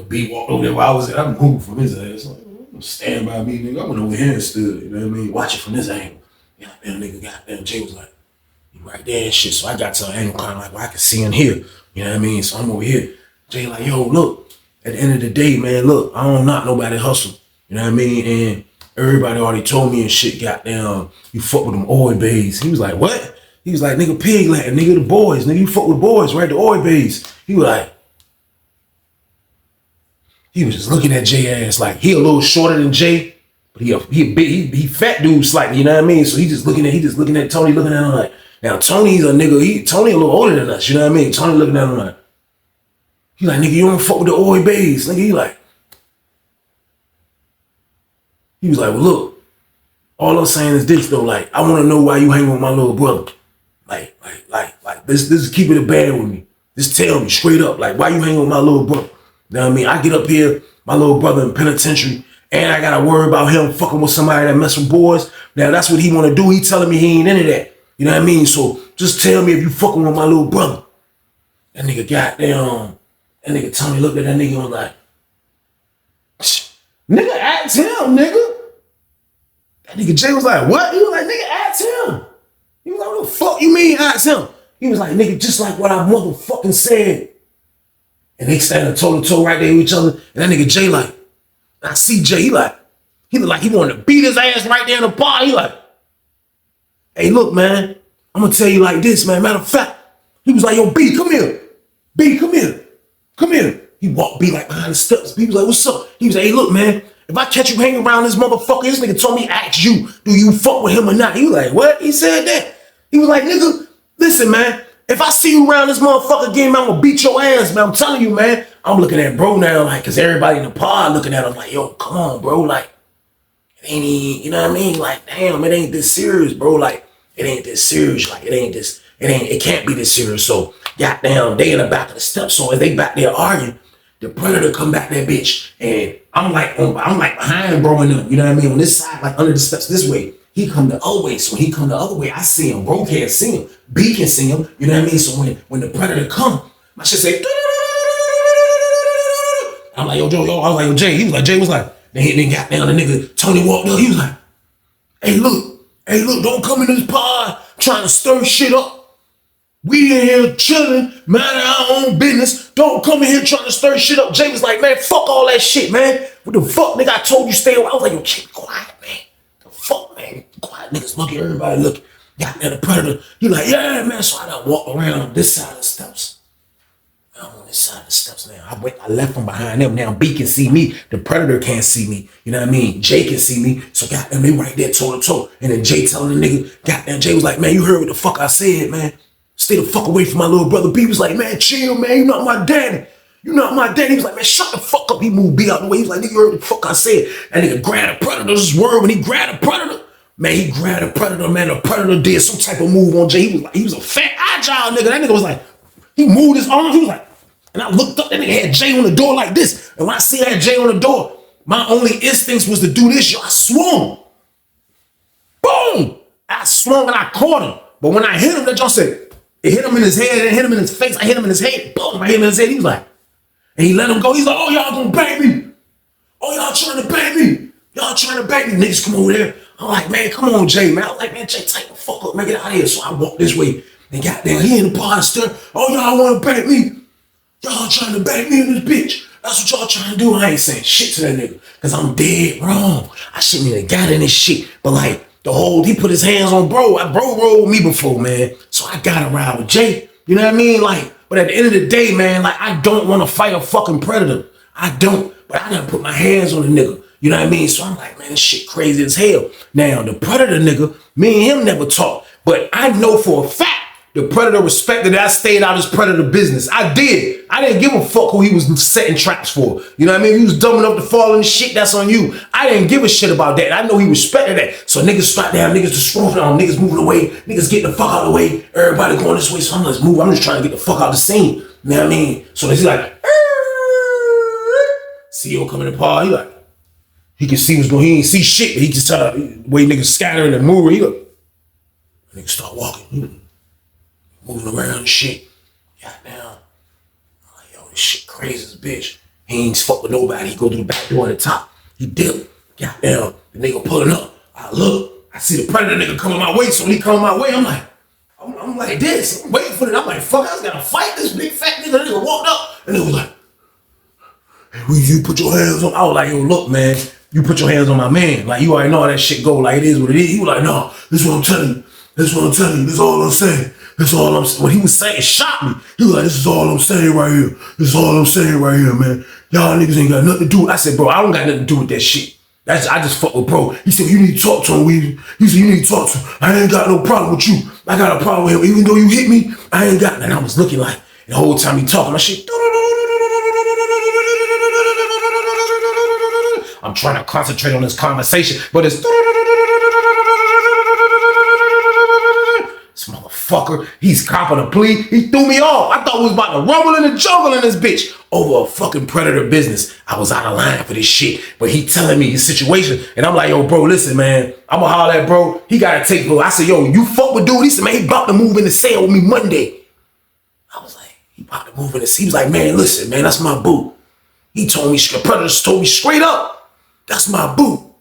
Speaker 2: B walked over there while I was there. I moved from his ass. Like, stand by me, nigga. I went over here and stood, you know what I mean? Watch it from this angle. Goddamn, nigga, goddamn. Jay was like, he right there and shit. So I got to an angle kind of like, well, I can see him here. You know what I mean? So I'm over here. Jay like, yo, look, at the end of the day, man, look, I don't knock nobody hustle. You know what I mean? And everybody already told me and shit, goddamn, you fuck with them Oi bays. He was like, what? He was like, nigga, pig Latin, nigga, the boys. Nigga, you fuck with boys, right? The Oi bays. He was like, he was just looking at Jay ass like he a little shorter than Jay, but he big, he fat dude slightly, you know what I mean? So he just looking at Tony, looking at him like, now Tony's a nigga, Tony a little older than us, you know what I mean? Tony looking at him like, he like, nigga, you don't fuck with the Oi bays, nigga. He was like, well, look, all I'm saying is this though, like, I want to know why you hang with my little brother, like this is keep it a bad with me. Just tell me straight up, like, why you hang with my little brother? You know what I mean? I get up here, my little brother in penitentiary, and I gotta worry about him fucking with somebody that mess with boys. Now that's what he wanna do. He telling me he ain't into that. You know what I mean? So just tell me if you fucking with my little brother. That nigga goddamn, that nigga Tony looked at that nigga and was like, nigga, ask him, nigga. That nigga Jay was like, what? He was like, nigga, ask him. He was like, what the fuck you mean ask him? He was like, nigga, just like what I motherfucking said. And they standing toe to toe right there with each other. And that nigga Jay like, I see Jay, he look like he wanted to beat his ass right there in the bar. He like, hey, look, man, I'm gonna tell you like this, man. Matter of fact, he was like, yo, B, come here. B, come here. Come here. He walked B like behind the steps. B was like, what's up? He was like, hey, look, man, if I catch you hanging around this motherfucker, this nigga told me ask you, do you fuck with him or not? He was like, what? He said that. He was like, nigga, listen, man. If I see you around this motherfucker again, man, I'm gonna beat your ass, man. I'm telling you, man. I'm looking at bro now, like, cause everybody in the pod looking at him like, yo, come on, bro. Like, it ain't even, you know what I mean? Like, damn, it ain't this serious, bro. Like, it ain't this serious. Like, it can't be this serious. So, goddamn, they in the back of the steps. So as they back there arguing, the predator come back that bitch. And I'm like behind bro and them, you know what I mean? On this side, like under the steps this way. He come the other way. So when he come the other way, I see him. Bro can't see him. B can see him. You know what I mean? So when the predator come, my shit say, I'm like, yo, I was like, yo, Jay. He was like, Jay was like, then got down the nigga, Tony walked up. He was like, hey, look, don't come in this pod trying to stir shit up. We in here chilling, minding our own business. Don't come in here trying to stir shit up. Jay was like, man, fuck all that shit, man. What the fuck, nigga? I told you stay away. I was like, yo, Jay, quiet, man. Fuck, man. Quiet niggas looking, everybody looking. Got there, the predator. He like, yeah, man. So I done walk around this side of the steps. I'm on this side of the steps now. I left from behind them. Now B can see me. The predator can't see me. You know what I mean? Jay can see me. So goddamn, they right there toe to toe. And then Jay telling the nigga, goddamn, Jay was like, man, you heard what the fuck I said, man. Stay the fuck away from my little brother. B was like, man, chill, man. You not my daddy. You not my daddy. He was like, man, shut the fuck up. He moved B out the way. He was like, nigga, you heard what the fuck I said. That nigga grabbed the predator. This word when he grabbed the predator. Man, he grabbed the predator, man. The predator did some type of move on Jay. He was a fat, agile nigga. That nigga was like, he moved his arms. He was like, and I looked up, that nigga had Jay on the door like this. And when I see that Jay on the door, my only instincts was to do this. Yo, I swung. Boom! I swung and I caught him. But when I hit him, that just said, it hit him in his head, it hit him in his face. I hit him in his head. Boom! I hit him in his head. He was like, and he let him go. He's like, oh, y'all gonna bang me. Oh, y'all trying to bang me. Y'all trying to bang me. Niggas come over there. I'm like, man, come on, Jay, man. I was like, man, Jay, take the fuck up, man, get out of here. So I walked this way and got down. He in the pod still. Oh, y'all want to back me? Y'all trying to back me in this bitch. That's what y'all trying to do. I ain't saying shit to that nigga because I'm dead wrong. I shouldn't even got in this shit. But like, he put his hands on bro. Bro rolled me before, man. So I got to ride with Jay. You know what I mean? Like, but at the end of the day, man, like, I don't want to fight a fucking predator. I don't. But I done put my hands on the nigga. You know what I mean? So I'm like, man, this shit crazy as hell. Now, the predator nigga, me and him never talked. But I know for a fact the predator respected that I stayed out of his predator business. I did. I didn't give a fuck who he was setting traps for. You know what I mean? If he was dumb enough to fall in the shit, that's on you. I didn't give a shit about that. I know he respected that. So niggas strike down, niggas just scrolling on, niggas moving away, niggas getting the fuck out of the way, everybody going this way. So I'm just moving. I'm just trying to get the fuck out of the scene. You know what I mean? So he's like, CEO coming in the pod, he like, he can see what's going on. He ain't see shit, but he just try to way niggas scattering and moving. He go, niggas start walking, moving around and shit. Goddamn. I'm like, yo, this shit crazy as a bitch. He ain't fuck with nobody. He go through the back door at the top. He dip. Goddamn. The nigga pulling up. I look. I see the predator nigga coming my way. So when he come my way, I'm like this. I'm waiting for it. I'm like, fuck, I was gonna fight this big fat nigga. The nigga walked up and it was like, hey, will you put your hands on? I was like, yo, look, man, you put your hands on my man. Like, you already know how that shit go. Like, it is what it is. He was like, no, this is what I'm telling you. This is what I'm telling you. This is all I'm saying. This is all I'm saying. What he was saying shocked me. He was like, this is all I'm saying right here. This is all I'm saying right here, man. Y'all niggas ain't got nothing to do. I said, bro, I don't got nothing to do with that shit. I just fuck with bro. He said, you need to talk to him. He said, you need to talk to him. I ain't got no problem with you. I got a problem with him. Even though you hit me, I ain't got nothing. I was looking like, the whole time he talking, my shit. I'm trying to concentrate on this conversation, but it's this motherfucker, he's copping a plea. He threw me off. I thought we was about to rumble in the jungle in this bitch over a fucking predator business. I was out of line for this shit, but he telling me his situation, and I'm like, yo, bro, listen, man, I'ma holler at bro. He gotta take bro. I said, yo, you fuck with dude. He said, man, he about to move in the cell with me Monday. I was like, he about to move in the. He was like, man, listen, man, that's my boo. He told me, the predator told me straight up, that's my boo.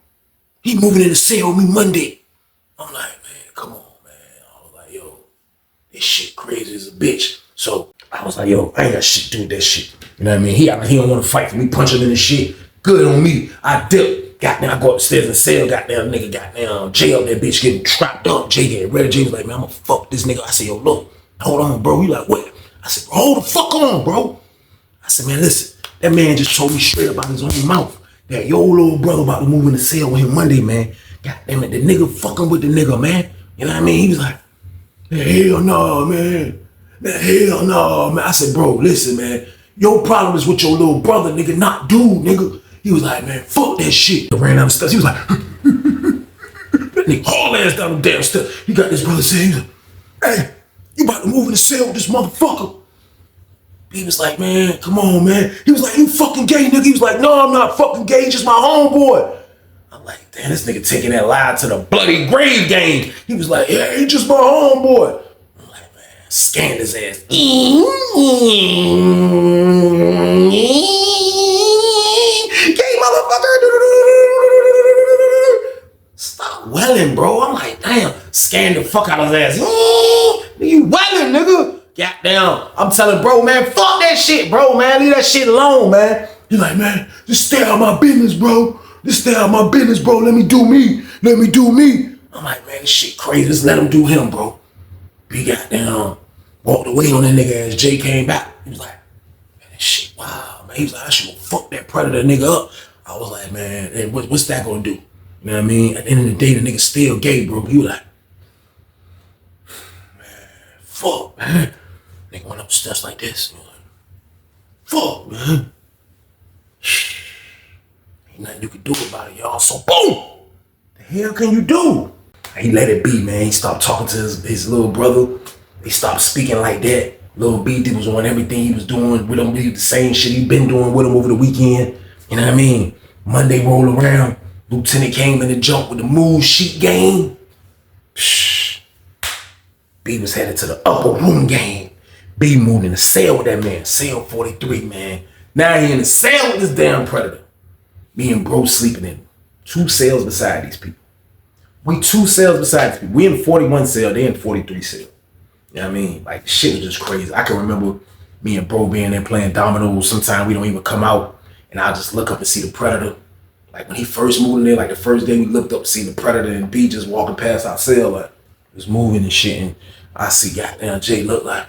Speaker 2: He moving in the cell with me Monday. I'm like, man, come on, man. I was like, yo, this shit crazy as a bitch. So I was like, yo, I ain't got shit to do with that shit. You know what I mean? He don't want to fight for me, punch him in the shit. Good on me. I dip. Goddamn, I go upstairs in the cell. Goddamn, nigga, goddamn, Jay up that bitch getting trapped up. Jay getting ready. Jay was like, man, I'm gonna fuck this nigga. I said, yo, look, hold on, bro. He like, what? I said, bro, hold the fuck on, bro. I said, man, listen, that man just told me straight up out his own mouth that your little brother about to move in the cell with him Monday, man. Goddamn it, the nigga fucking with the nigga, man. You know what I mean? He was like, hell no, man. Hell no, man. I said, bro, listen, man. Your problem is with your little brother, nigga, not dude, nigga. He was like, man, fuck that shit. I ran down the steps. He was like, that nigga haul ass down the damn steps. He got this brother saying, hey, you about to move in the cell with this motherfucker. He was like, man, come on, man. He was like, you fucking gay, nigga. He was like, no, I'm not fucking gay. Just my homeboy. I'm like, damn, this nigga taking that lie to the bloody grave game. He was like, yeah, he just my homeboy. I'm like, man, scanned his ass. Gay motherfucker. Stop welling, bro. I'm like, damn, scanned the fuck out of his ass. You welling, nigga. Goddamn, I'm telling bro, man, fuck that shit, bro, man. Leave that shit alone, man. He like, man, just stay out of my business, bro. Just stay out of my business, bro. Let me do me. Let me do me. I'm like, man, this shit crazy. Just let him do him, bro. He goddamn walked away on that nigga as Jay came back. He was like, man, that shit, wow, man. He was like, I should fuck that predator nigga up. I was like, man, hey, what's that gonna do? You know what I mean? At the end of the day, the nigga still gay, bro. He was like, man, fuck, man. Nigga went up the steps like this. Like, fuck, man. Ain't nothing you can do about it, y'all. So boom! The hell can you do? He let it be, man. He stopped talking to his little brother. He stopped speaking like that. Lil B was on everything he was doing with him. The same shit he been doing with him over the weekend. You know what I mean? Monday roll around. Lieutenant came in the jump with the move sheet game. B was headed to the upper room game. B moved in the cell with that man. Cell 43, man. Now he in the cell with this damn predator. Me and bro sleeping in 2 cells beside these people. We 2 cells besides people. We in 41 cell, they in 43 cell. You know what I mean? Like, shit was just crazy. I can remember me and bro being there playing dominoes. Sometimes we don't even come out, and I'll just look up and see the Predator. Like, when he first moved in there, like the first day we looked up and see the Predator and B just walking past our cell, like, was moving and shit, and I see goddamn Jay look like,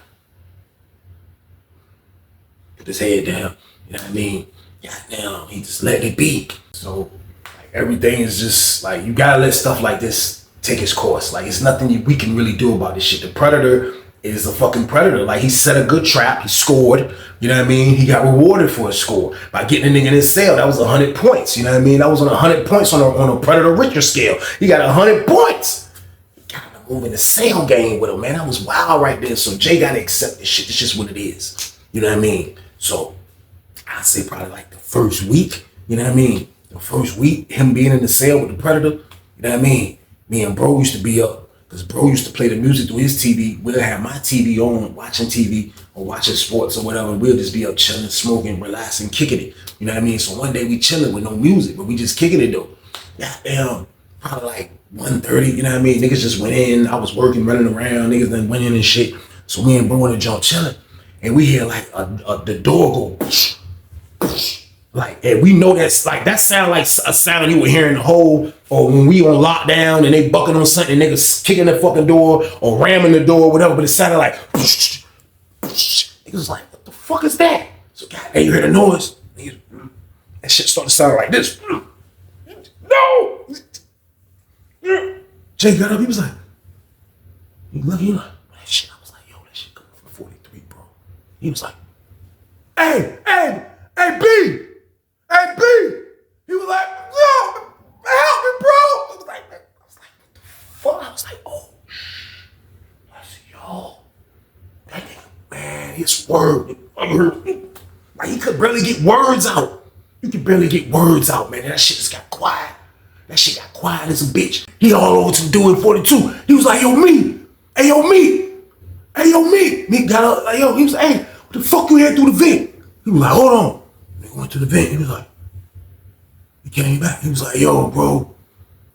Speaker 2: put his head down, you know what I mean? Goddamn, he just let it be. So, like, everything is just, like, you gotta let stuff like this take its course. Like, it's nothing we can really do about this shit. The Predator is a fucking predator. Like, he set a good trap, he scored, you know what I mean? He got rewarded for a score by getting a nigga in his cell. That was 100 points, you know what I mean? That was on 100 points on a Predator Richter scale. He got 100 points. Got to move in the cell game with him, man. That was wild right there. So Jay got to accept this shit. It's just what it is, you know what I mean? So I'd say probably like the first week, you know what I mean? The first week, him being in the cell with the Predator, you know what I mean? Me and bro used to be up, because bro used to play the music through his TV. We'll have my TV on, watching TV or watching sports or whatever. We'll just be up chilling, smoking, relaxing, kicking it. You know what I mean? So one day we chilling with no music, but we just kicking it though. Goddamn, probably like 1:30, you know what I mean? Niggas just went in. I was working, running around. Niggas then went in and shit. So me and bro in the jump chilling. And we hear like the door go, like, and we know that's like, that sound like a sound you would hear in the hole, or when we on lockdown and they bucking on something, niggas kicking the fucking door or ramming the door or whatever, but it sounded like, niggas was like, what the fuck is that? So goddamn, you hear the noise, that shit started to sound like this. No! Jay got up, he was like, he like, that shit. I was like, yo, that shit coming from 43, bro. He was like, hey, B! Hey, B! He was like, yo, help me, bro! I was like, what the fuck? I was like, oh, I said, yo, that nigga, man, his word, like, he could barely get words out. You could barely get words out, man. That shit just got quiet. That shit got quiet as a bitch. He all over to the dude in 42. He was like, yo, me. Hey, yo, me. Hey, yo, me. Me got up, like, yo, he was like, hey, what the fuck you had through the vent? He was like, hold on. Nigga went to the vent. He was like, he came back. He was like, yo, bro,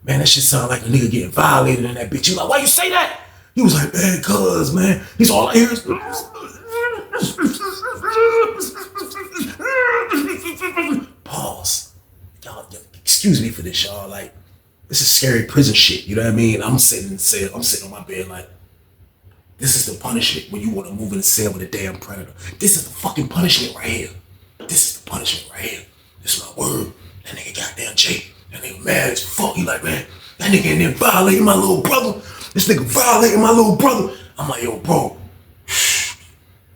Speaker 2: man, that shit sound like a nigga getting violated in that bitch. He was like, why you say that? He was like, man, cuz, man. He's all I hear is, pause. Y'all, excuse me for this, y'all. Like, this is scary prison shit. You know what I mean? I'm sitting in the cell. I'm sitting on my bed like, this is the punishment when you want to move in the cell with a damn predator. This is the fucking punishment right here. This is the punishment right here. This is my word. That nigga goddamn Jay. That nigga mad as fuck. He like, man, that nigga in there violating my little brother. This nigga violating my little brother. I'm like, yo, bro.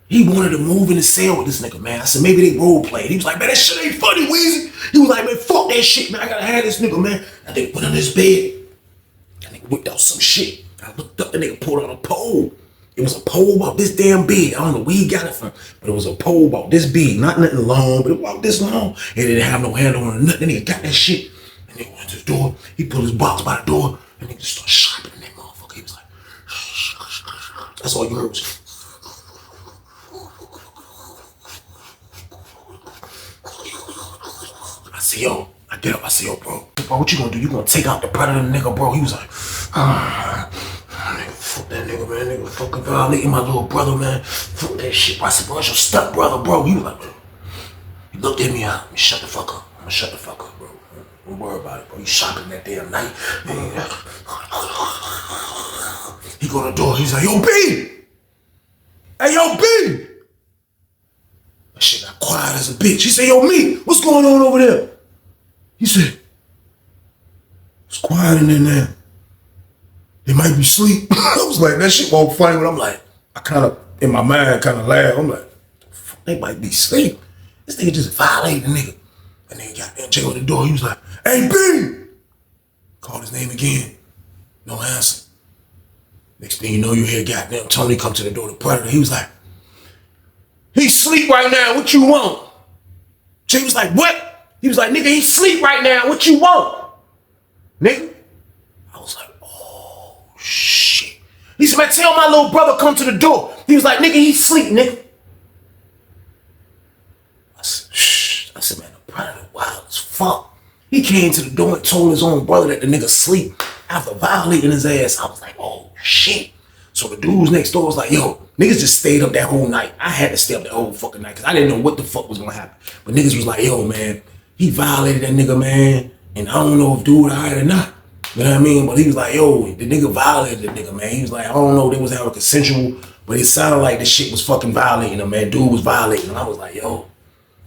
Speaker 2: He wanted to move in the cell with this nigga, man. I said, maybe they role played. He was like, man, that shit ain't funny, Weezy. He was like, man, fuck that shit, man. I gotta have this nigga, man. That nigga went on his bed. That nigga whipped out some shit. I looked up, the nigga pulled out a pole. It was a pole about this damn big. I don't know where he got it from, but it was a pole about this big. Not nothing long, but about this long. It didn't have no handle on it, nothing. Then he got that shit. And he went to the door. He pulled his box by the door. And he just started sharpening that motherfucker. He was like, that's all you heard was, I said, yo, I get up. I said, yo, bro, what you gonna do? You gonna take out the predator nigga, bro? He was like, fuck that nigga, man. Nigga fucking violating my little brother, man. Fuck that shit. I said, bro, it's your step brother, bro. He was like, he looked at me out. Shut the fuck up. I'm gonna shut the fuck up, bro. Don't worry about it, bro. He shopping that damn night. He go to the door. He's like, yo, B! Hey, yo, B! That shit got quiet as a bitch. He said, yo, me, what's going on over there? He said, it's quiet in there. They might be asleep. I was like, that shit won't funny, but I'm like, I kind of, in my mind, kind of laugh. I'm like, they might be asleep. This nigga just violated the nigga. And then got that Jay on the door. He was like, hey, B! Called his name again. No answer. Next thing you know, you hear goddamn Tony come to the door, the predator. He was like, he sleep right now. What you want? Jay was like, what? He was like, nigga, he sleep right now. What you want? Nigga. I was like, oh, shit. He said, man, tell my little brother come to the door. He was like, nigga, he sleep, nigga. I said, shh. I said, man, the predator wild as fuck. He came to the door and told his own brother that the nigga sleep. after violating his ass, I was like, oh shit. So the dudes next door was like, yo, niggas just stayed up that whole night. I had to stay up that whole fucking night because I didn't know what the fuck was gonna happen. But niggas was like, yo, man, he violated that nigga, man. And I don't know if dude alright or not. You know what I mean? But he was like, yo, the nigga violated the nigga, man. He was like, I don't know, they was having consensual, but it sounded like the shit was fucking violating him, man. Dude was violating him. I was like, yo,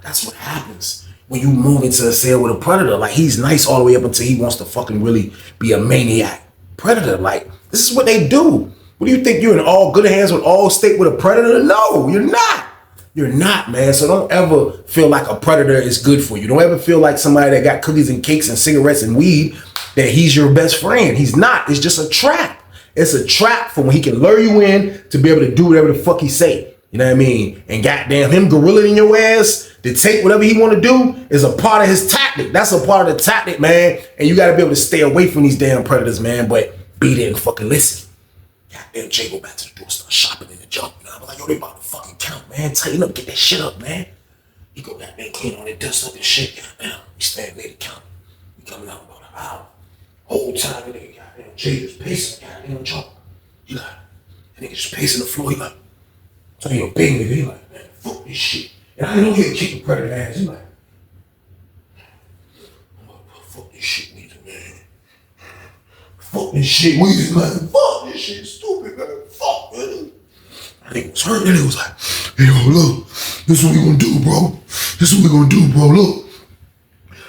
Speaker 2: that's what happens when you move into a cell with a predator. Like, he's nice all the way up until he wants to fucking really be a maniac predator. Like, this is what they do. What do you think? You're in all good hands with all state with a predator? No, you're not. You're not, man. So don't ever feel like a predator is good for you. Don't ever feel like somebody that got cookies and cakes and cigarettes and weed, that he's your best friend. He's not. It's just a trap. It's a trap for when he can lure you in to be able to do whatever the fuck he say. You know what I mean? And goddamn, him gorillaing your ass to take whatever he want to do is a part of his tactic. That's a part of the tactic, man. And you got to be able to stay away from these damn predators, man. But be there and fucking listen. Goddamn, Jay go back to the door, start shopping in the junk. You know, I'm like, yo, they about to fucking count, man. Tighten up, get that shit up, man. He go back there, clean all that dust up and shit. Goddamn, he stand there to count. We coming out about an hour. Whole time, nigga, goddamn, Jay just pacing the goddamn junk. He like, that nigga just pacing the floor. He like, so he a big nigga. He like, man, fuck this shit. And I know he'll kick the predator ass. He like, fuck this shit, nigga, man. Fuck this shit, Weezy, man. Fuck this shit, stupid, man. Fuck, man. I think it was hurt. And it was like, hey, yo, look, this is what we gonna do, bro. This is what we gonna do, bro. Look,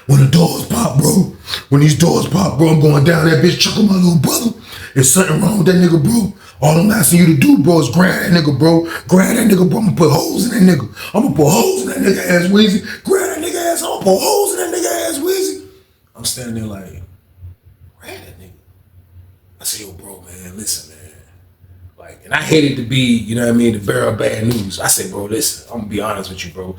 Speaker 2: when the doors pop, bro. When these doors pop, bro, I'm going down that bitch, chuckle my little brother. There's something wrong with that nigga, bro. All I'm asking you to do, bro, is grab that nigga, bro. Grab that nigga, bro. I'm gonna put holes in that nigga. I'm gonna put holes in that nigga ass, Weezy. Grab that nigga ass. I'm gonna put holes in that nigga ass, Weezy. I'm standing there like, grab that nigga. I said, yo, bro, man, listen, man. Like, and I hated to be, you know what I mean, the bearer of bad news. I said, bro, listen, I'm gonna be honest with you, bro.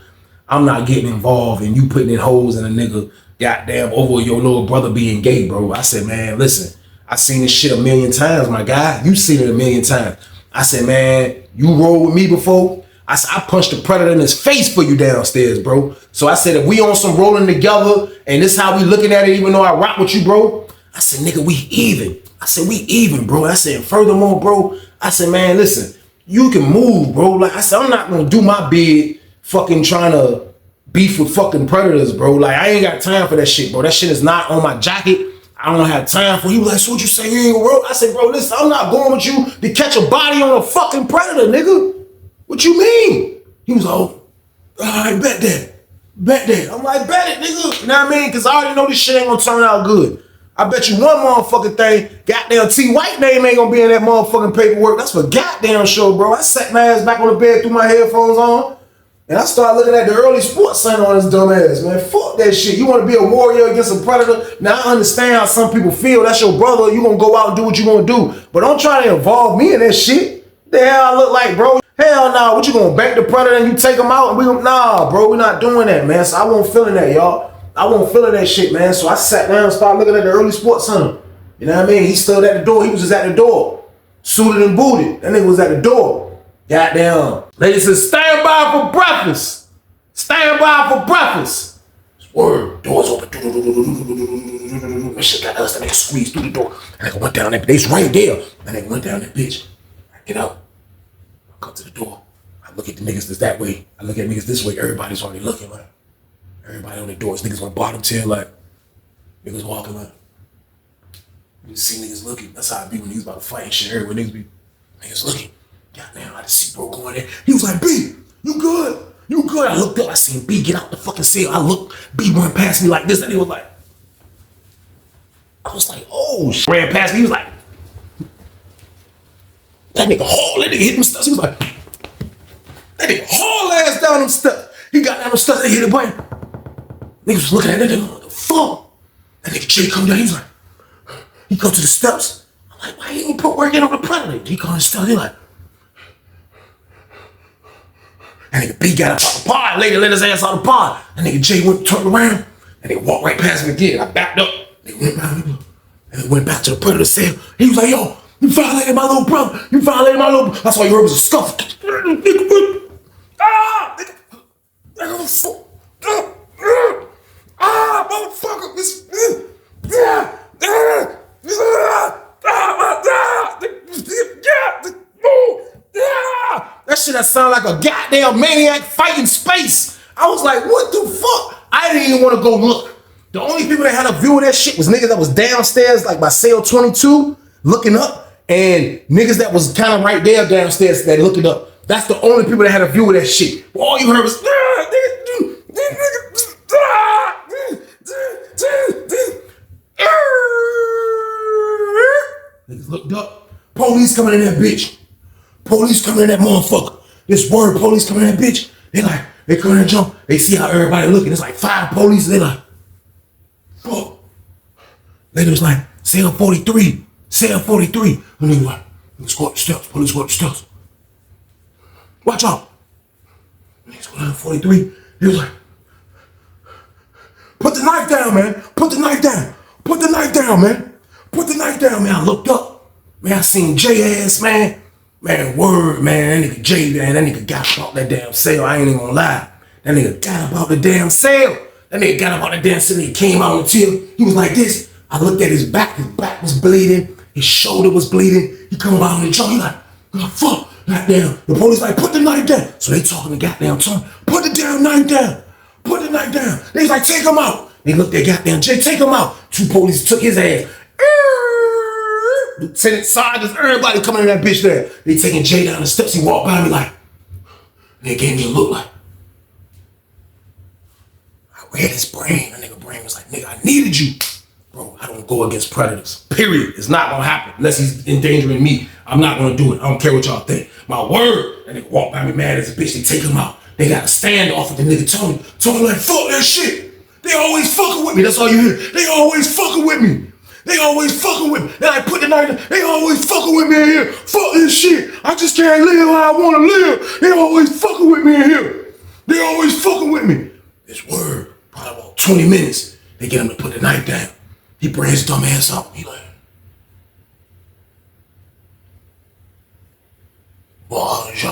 Speaker 2: I'm not getting involved in you putting in holes in a nigga, goddamn, over your little brother being gay, bro. I said, man, listen, I seen this shit a million times, my guy. You seen it a million times. I said, man, you rolled with me before. I said, I punched the predator in his face for you downstairs, bro. So I said, if we on some rolling together and this how we looking at it, even though I rock with you, bro, I said, nigga, we even. I said, we even, bro. I said, furthermore, bro, I said, man, listen, you can move, bro. Like I said, I'm not gonna do my bid fucking trying to beef with fucking predators, bro. Like, I ain't got time for that shit, bro. That shit is not on my jacket. I don't have time for it. He was like, so what you say? You ain't gonna roll? I said, bro, listen, I'm not going with you to catch a body on a fucking predator, nigga. What you mean? He was like, oh, all right, bet that. Bet that. I'm like, bet it, nigga. You know what I mean? Because I already know this shit ain't gonna turn out good. I bet you one motherfucking thing, goddamn T. White name ain't gonna be in that motherfucking paperwork. That's for goddamn sure, bro. I sat my ass back on the bed, threw my headphones on, and I started looking at the early sports center on his dumb ass, man. Fuck that shit. You want to be a warrior against a predator? Now, I understand how some people feel. That's your brother. You gonna go out and do what you gonna do. But don't try to involve me in that shit. The hell I look like, bro? Hell no. What you gonna bank the predator and you take him out? And we gonna, nah, bro. We're not doing that, man. So I wasn't feeling that, y'all. I wasn't feeling that shit, man. So I sat down and started looking at the early sports center. You know what I mean? He stood at the door. He was just at the door. Suited and booted. That nigga was at the door. Goddamn. Lady said, stand by for breakfast. Stand by for breakfast. Word. Doors open. That shit got us. That nigga squeezed through the door. That nigga went down that bitch. They's right there. That nigga went down that bitch. I get out. I come to the door. I look at the niggas that's that way. I look at niggas this way. Everybody's already looking like. Everybody on the doors, niggas on the bottom tier, like, niggas walking like, you see niggas looking. That's how it be when niggas about to fight and shit. Everywhere niggas be, niggas looking. Goddamn, I just see bro going there. He was like, B, you good? You good? I looked up, I seen B get out the fucking cell. I looked, B went past me like this, and he was like, I was like, oh, shit. Ran past me, he was like, that nigga haul, that nigga hit them steps. He was like, that nigga haul ass down them steps. He got down them steps and hit the button. Niggas was looking at that nigga, what the fuck? That nigga Jay come down, he was like, he come to the steps. I'm like, why you ain't put work in on the predator? He come to the steps, he like, that nigga B got up out the pod, lady let his ass out the pod. That nigga Jay went, turned around, and they walked right past me again. I backed up, they went back, and they went back to the predator cell. He was like, yo, you violated my little brother. You violated my little brother. That's why you heard was a scuffle. Ah, nigga, motherfucker, this, that sounded like a goddamn maniac fighting space. I was like, what the fuck? I didn't even want to go look. The only people that had a view of that shit was niggas that was downstairs, like by cell 22, looking up, and niggas that was kind of right there downstairs that looking up. That's the only people that had a view of that shit. All you heard was, niggas looked up. Police coming in that bitch. Police coming in that motherfucker. This word, police coming in that bitch. They come in and jump. They see how everybody looking. It's like 5 police. They like, fuck. Later was like, cell 43. Cell 43. And they like, let's go up the steps. Police go up the steps. Watch out. Niggas go down 43. He was like, put the knife down, man. Put the knife down. Put the knife down, man. Put the knife down, man. I looked up. Man, I seen J ass, man. Man, word, man. That nigga J, man. That nigga got about that damn cell. I ain't even gonna lie. That nigga got about the damn cell. That nigga got about the damn cell. He came out until he was like this. I looked at his back. His back was bleeding. His shoulder was bleeding. He come out on the jaw. He like, oh, fuck. Goddamn. The police like, put the knife down. So they talking to goddamn Tony. Put the damn knife down. Put the knife down. They was like, take him out. They looked at goddamn Jay, take him out. 2 police took his ass. Lieutenant Sergeants, everybody coming in that bitch there. They taking Jay down the steps. He walked by me like, they gave me a look like, I read his brain. That nigga brain was like, nigga, I needed you. Bro, I don't go against predators. Period. It's not gonna happen unless he's endangering me. I'm not gonna do it. I don't care what y'all think. My word. That nigga walked by me mad as a bitch. They take him out. They got a standoff with the nigga Tony. Tony like, fuck that shit. They always fucking with me. That's all you hear. They always fucking with me. They always fucking with me. Then I put the knife down. They always fucking with me in here. Fuck this shit. I just can't live how I want to live. They always fucking with me in here. They always fucking with me. This word, probably about 20 minutes, they get him to put the knife down. He brings his dumb ass up. He like, boy, yo,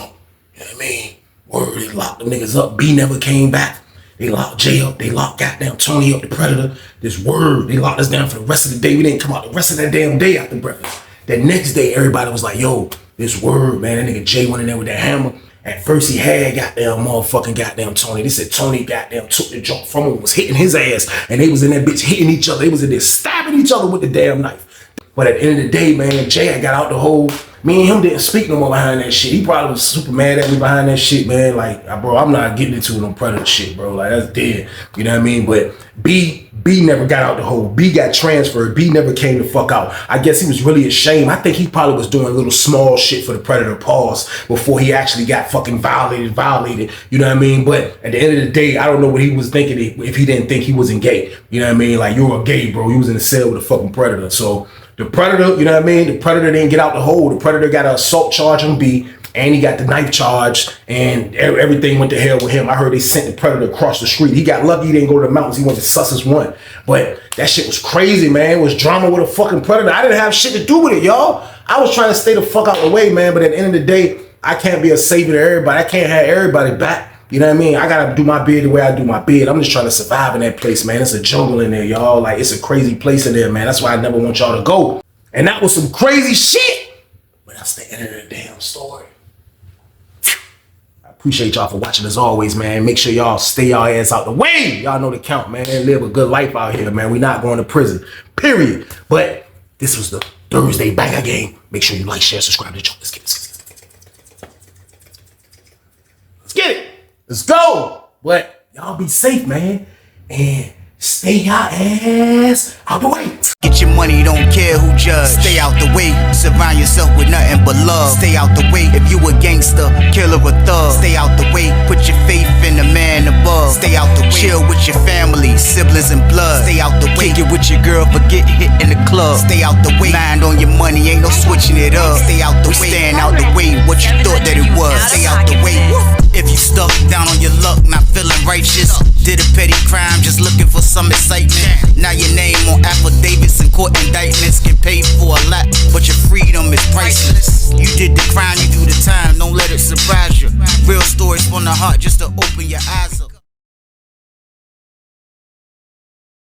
Speaker 2: you know what I mean? Word, they locked the niggas up. B never came back. They locked Jay up. They locked goddamn Tony up, the Predator. This word, they locked us down for the rest of the day. We didn't come out the rest of that damn day after breakfast. That next day, everybody was like, yo, this word, man, that nigga Jay went in there with that hammer. At first, he had goddamn motherfucking goddamn Tony. They said Tony goddamn took the jump from him, was hitting his ass, and they was in that bitch hitting each other. They was in there stabbing each other with the damn knife. But at the end of the day, man, Jay had got out the hole. Me and him didn't speak no more behind that shit. He probably was super mad at me behind that shit, man. Like, bro, I'm not getting into no Predator shit, bro. Like, that's dead. You know what I mean? But B never got out the hole. B got transferred. B never came the fuck out. I guess he was really ashamed. I think he probably was doing a little small shit for the Predator pause before he actually got fucking violated. You know what I mean? But at the end of the day, I don't know what he was thinking if he didn't think he wasn't gay. You know what I mean? Like, you were gay, bro. You was in the cell with a fucking Predator. So the Predator, you know what I mean? The Predator didn't get out the hole. The Predator got an assault charge on B, and he got the knife charge, and everything went to hell with him. I heard they sent the Predator across the street. He got lucky he didn't go to the mountains. He went to Sussex 1. But that shit was crazy, man. It was drama with a fucking Predator. I didn't have shit to do with it, y'all. I was trying to stay the fuck out the way, man. But at the end of the day, I can't be a savior to everybody. I can't have everybody back. You know what I mean? I gotta do my bid the way I do my bid. I'm just trying to survive in that place, man. It's a jungle in there, y'all. Like, it's a crazy place in there, man. That's why I never want y'all to go. And that was some crazy shit. But that's the end of the damn story. I appreciate y'all for watching as always, man. Make sure y'all stay y'all ass out the way. Y'all know the count, man. Live a good life out here, man. We not going to prison, period. But this was the Thursday Banger Game. Make sure you like, share, subscribe to the channel. Let's get it. Let's get it. Let's go. But y'all be safe, man. And stay your ass out the way.
Speaker 1: Get your money, don't care who judge. Stay out the way, surround yourself with nothing but love. Stay out the way if you a gangster, killer or thug. Stay out the way, put your faith in the man above. Stay out the way, chill with your family, siblings and blood. Stay out the way, kick it with your girl, forget hit in the club. Stay out the way, mind on your money, ain't no switching it up. Stay out the way, stand out the way, what you thought that it was. Stay out the way, if you stuck down on your luck, not feeling righteous. Did a petty crime, just looking for some excitement. Now your name on affidavits and court indictments. Get paid for a lot, but your freedom is priceless. You did the crime, you do the time, don't let it surprise you. Real stories from the heart, just to open your eyes.